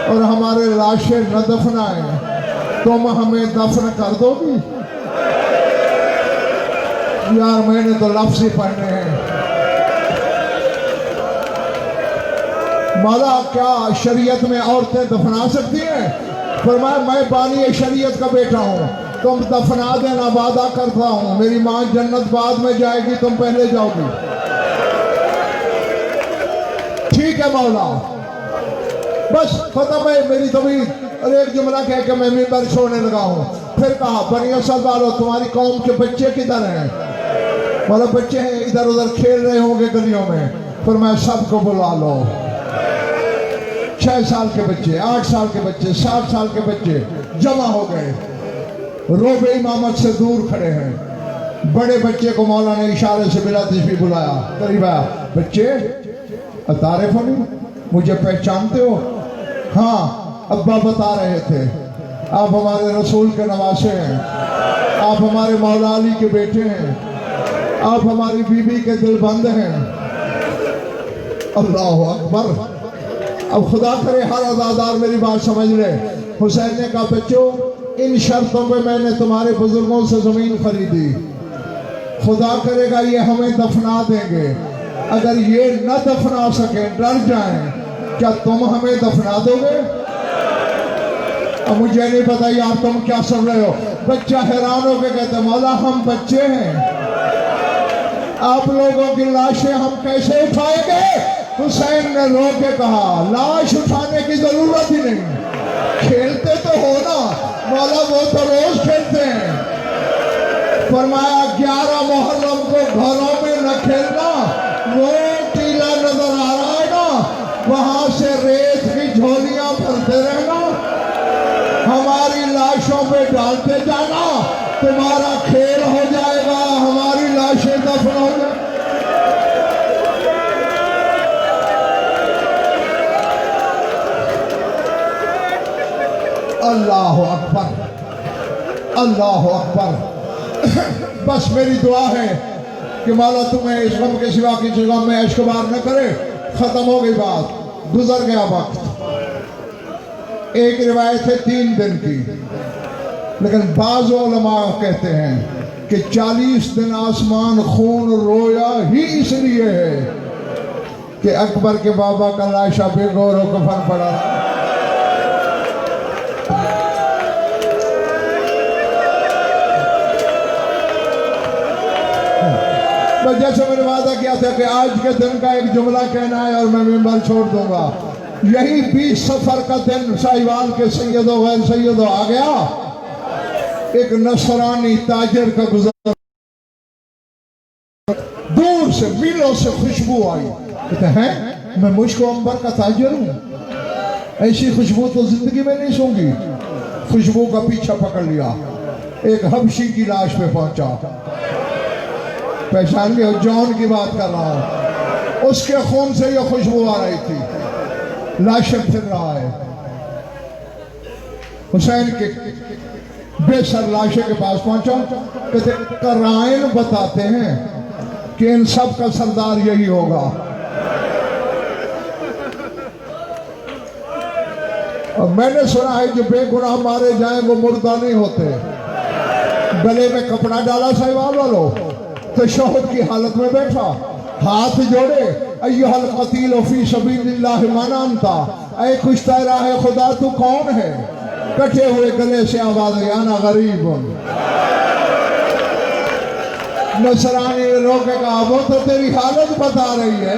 और हमारे लाशें न दफनाएं तुम हमें दफन कर दोगी? यार मैंने तो लफ्ज़ ही पढ़ने हैं। मौला क्या शरीयत में औरतें दफना सकती हैं? फरमाया मैं बानी शरीयत का बेटा हूँ, तुम दफना देना, वादा करता हूँ। मेरी माँ जन्नत बाद में जाएगी, तुम पहले जाओगी। ठीक है मौला, बस खत्म है मेरी तबीयत। और एक जुमला कह के मैं मिंबर छोड़ने लगा हूँ। फिर कहा, बनी असद वालों तुम्हारी कौम के बच्चे किधर हैं? मतलब बच्चे हैं इधर उधर खेल रहे होंगे गलियों में, फिर मैं सबको बुला लो। 6 साल के बच्चे, 8 साल के बच्चे, 7 साल के बच्चे जमा हो गए, रोबे इमामत से दूर खड़े हैं। बड़े बच्चे को मौला ने इशारे से बिला तशबीह बुलाया, करीब आया। बच्चे तारीफ होनी, मुझे पहचानते हो? हाँ, अब्बा बता रहे थे आप हमारे रसूल के नवासे हैं, आप हमारे मौला अली के बेटे हैं, आप हमारी बीबी के दिलबंद हैं। अल्लाह अकबर। अब खुदा करे हर अज़ादार मेरी बात समझ ले। हुसैन ने कहा, बच्चों इन शर्तों पे मैंने तुम्हारे बुजुर्गों से जमीन खरीदी, खुदा करेगा ये हमें दफना देंगे, अगर ये न दफना सके, डर जाएं, क्या तुम हमें दफना दोगे? अब मुझे नहीं पता यार तुम क्या सुन रहे हो। बच्चा हैरान होकर कहते, मौला हम बच्चे हैं, आप लोगों की लाशें हम कैसे उठाएंगे? हुसैन ने रो के कहा, लाश उठाने की जरूरत ही नहीं, खेलते तो हो ना मौला, वो तो रोज खेलते हैं। फरमाया 11 मुहर्रम को घरों में न खेलना, वो टीला नजर आ रहा है ना, वहां से रेत की झोलियां भरते रहना, हमारी लाशों पे डालते जाना, तुम्हारा खेल हो जाएगा, हमारी लाशें दफन हो जाए। अल्लाह अकबर, अल्लाह अकबर। बस मेरी दुआ है कि मौला तुम्हें इस गम के सिवा किसी गम में ऐशकबार न करे। खत्म हो गई बात, गुजर गया वक्त। एक रिवायत है 3 दिन की, लेकिन बाज़ उलमा कहते हैं कि 40 दिन आसमान खून रोया ही इसलिए है कि अकबर के बाबा का लाशा बेगौर कफन पड़ा। बस जैसे मैंने वादा किया था कि आज के दिन का एक जुमला कहना है और मैं मिंबर छोड़ दूंगा। यही 20 सफर का दिन साहिवाल के सैयदो गैर सैयदो आ गया। एक नसरानी ताजिर का गुजर, दूर से मीलों से खुशबू आई। कहते हैं मैं मुझको अंबर का ताजिर हूं, ऐसी खुशबू तो जिंदगी में नहीं सूंघी। खुशबू का पीछा पकड़ लिया, एक हबशी की लाश पे पहुंचा। पहचान के जॉन की बात कर रहा हूं, उसके खून से यह खुशबू आ रही थी। लाशें फिर रहा है। हुसैन के बेसर लाशे के पास पहुंचा। कहते कराइन बताते हैं कि इन सब का सरदार यही होगा। और मैंने सुना है जो बेगुनाह मारे जाए वो मुर्दा नहीं होते। गले में कपड़ा डाला साहिवाल वालों तो शोहद की हालत में बैठा, हाथ जोड़े, अय्युहल कतील फी सबीलिल्लाह मनाम था, ऐ कुश्ता राह खुदा तू कौन है। कटे हुए गले से आवाज आई आना गरीब। नसरानी ने रोके कहा वो तो तेरी हालत बता रही है।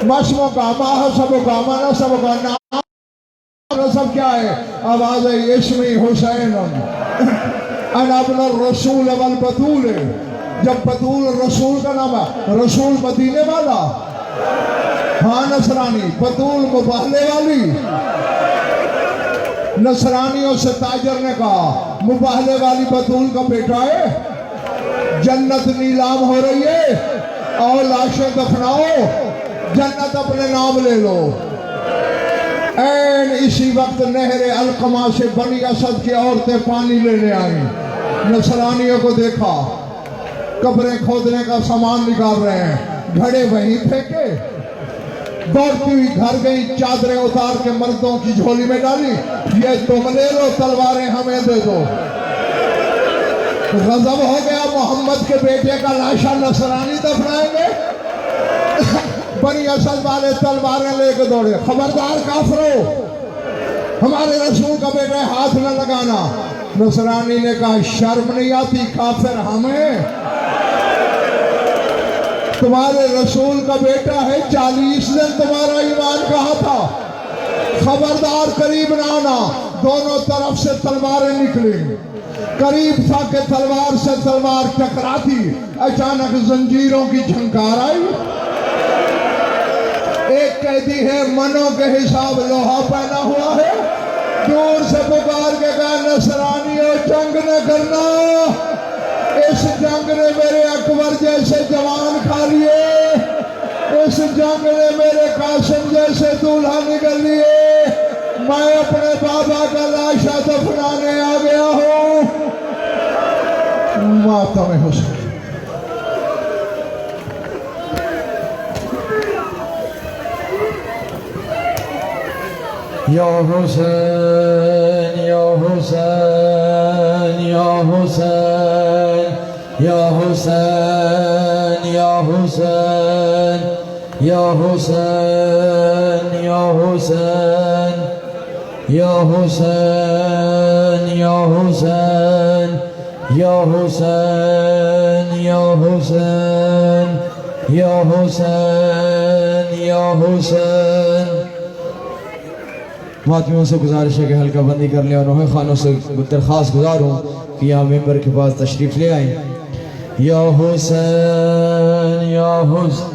मस्मों का माह सबों का माना सबों का नाम सब क्या है। आवाज आई इस्मी हुसैन अनबन रसूल अवल बतूल। जब बतूल रसूल का नाम है, रसूल मदीने वाला, हाँ नसरानी बतूल मुबाहले वाली। नसरानियों से ताजर ने कहा मुबाहले वाली बतूल का बेटा है, जन्नत नीलाम हो रही है और लाशें दफनाओ, जन्नत अपने नाम ले लो। एन इसी वक्त नहरे अलकमा से बनी असद की औरतें पानी लेने आई। नसरानियों को देखा, कब्रें खोदने का सामान निकाल रहे हैं, घड़े वहीं फेंके। दौड़ती हुई घर गई, चादरें उतार के मर्दों की झोली में डाली। ये तुम ले लो, तलवारें हमें दे दो। गजब हो गया, मोहम्मद के बेटे का लाशा नसरानी दफनाएंगे। बनी असद वाले तलवारें लेके दौड़े, खबरदार काफिरों, हमारे रसूल का बेटा हाथ न लगाना। नसरानी ने कहा शर्म नहीं आती, काफिर हमें, तुम्हारे रसूल का बेटा है, 40 दिन तुम्हारा ईमान कहा था, खबरदार करीब ना आना। दोनों तरफ से तलवारें निकली, करीब था कि तलवार से तलवार टकराती, अचानक जंजीरों की झंकार आई। एक कैदी है, मनों के हिसाब लोहा पहना हुआ है, दूर से पुकार के कहा नसरानियों जंग न करना, इस जंग ने मेरे अकबर जैसे जवान खा लिए, इस जंग ने मेरे कासिम जैसे दूल्हा निकल लिए। मैं अपने बाबा का लाशा दफनाने आ गया हूं। मातम हुसैन। या हुसैन या हुसैन या हुसैन या हुसैन या हुसैन या हुसैन या हुसैन या हुसैन या हुसैन या हुसैन या हुसैन या हुसैन या हुसैन। मातमियों से गुजारिश है कि हल्का बंदी कर लें और नौहे खानों से दरख्वास्त गुजार हूँ कि यहाँ मेंबर के पास तशरीफ़ ले आए। या हुसैन या हुसैन।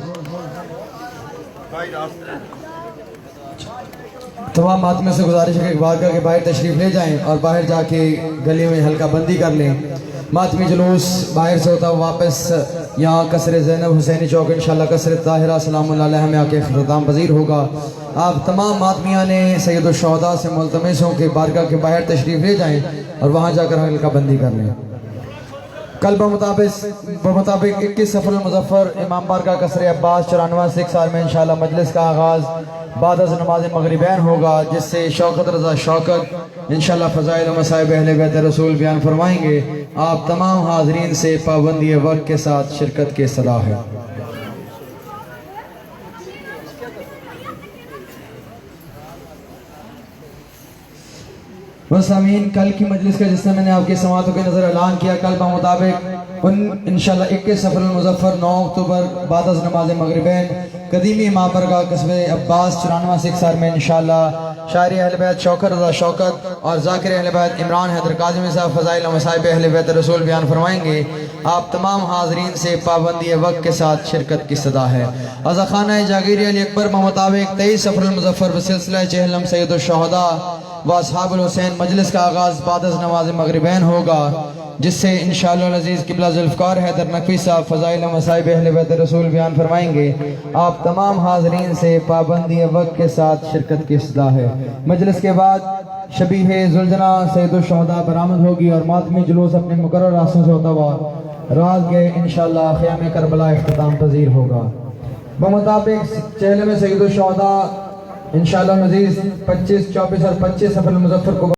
तमाम मातमियों से गुजारिश है कि बारगाह के बाहर तशरीफ़ ले जाएं और बाहर जाके गली में हल्का बंदी कर लें। मातमी जुलूस बाहर से होता हुआ वापस यहाँ कसर ज़ैनब हुसैनी चौक इंशाल्लाह कसर ताहिरा सलामुल्लाह अलैहा में आके इख्तिताम पजीर होगा। आप तमाम मातमिया ने सैयद शहदा से मुल्तमिस हों कि बारगाह के बाहर तशरीफ़ ले जाएँ और वहाँ जाकर हल्का बंदी कर लें। कल बमुताबिक 21 सफर मुज़फ़्फ़र इमाम बारगाह कसर अब्बास 94 सिख साल में इंशाल्लाह मजलिस का आगाज़ बाद अज़ नमाज़ मगरिबैन होगा, जिससे शौकत रज़ा शौकत इंशाल्लाह फ़ज़ाइल व मसाइब अहले बैत रसूल बयान फरमाएंगे। आप तमाम हाजरीन से पाबंदी वक्त के साथ शिरकत की सदा है। मुसामीन, कल की मजलिस का जिसने मैंने आपकी समातों के नज़र ऐलान किया, कल का मुताबिक इंशाल्लाह 21 सफर मुज़फ़्फ़र 9 अक्टूबर बाद अज़ नमाज मगरिबैन कदीमी इमाम बारगाह कस्बे अब्बास 94 सिक्सर में इंशाल्लाह शायरी अहले बैत शौकत रज़ा शौकत और ज़ाकिर अहले बैत इमरान हैदर काज़िमी साहब फ़ज़ाइल व मसाइब अहले बैत रसूल बयान फरमाएंगे। आप तमाम हाजरीन से पाबंदी वक्त के साथ शिरकत की सदा है। अज़ाखाना जागीरी अली अकबर के मुताबिक 23 सफर मुज़फ़्फ़र बसिलसिला चहलम सैयदुल शहदा व असहाबुल हुसैन मजलिस का आगाज़ बाद अज़ नमाज मगरिबैन होगा, जिससे इंशाअल्लाह अज़ीज़ क़िबला ज़ुल्फ़िकार हैदर नकवी साहब फ़ज़ाइल व मसाइब अहले बैत रसूल बयान फरमाएंगे। आप तमाम हाजरीन से पाबंदी वक्त के साथ शिरकत की सदा है। मजलिस के बाद शबीह ज़ुलजना सैयदुल शहदा बरामद होगी और मातमी जुलूस अपने मुकर्रर रास्तों से होता हुआ रात के इंशाअल्लाह ख़ियाम करबला इख्तिताम पज़ीर होगा। बमुताबिक चहले में सैयदुल शहदा इंशाअल्लाह मज़ीद 25, 24 और 25 सफर मुज़फ़्फ़र को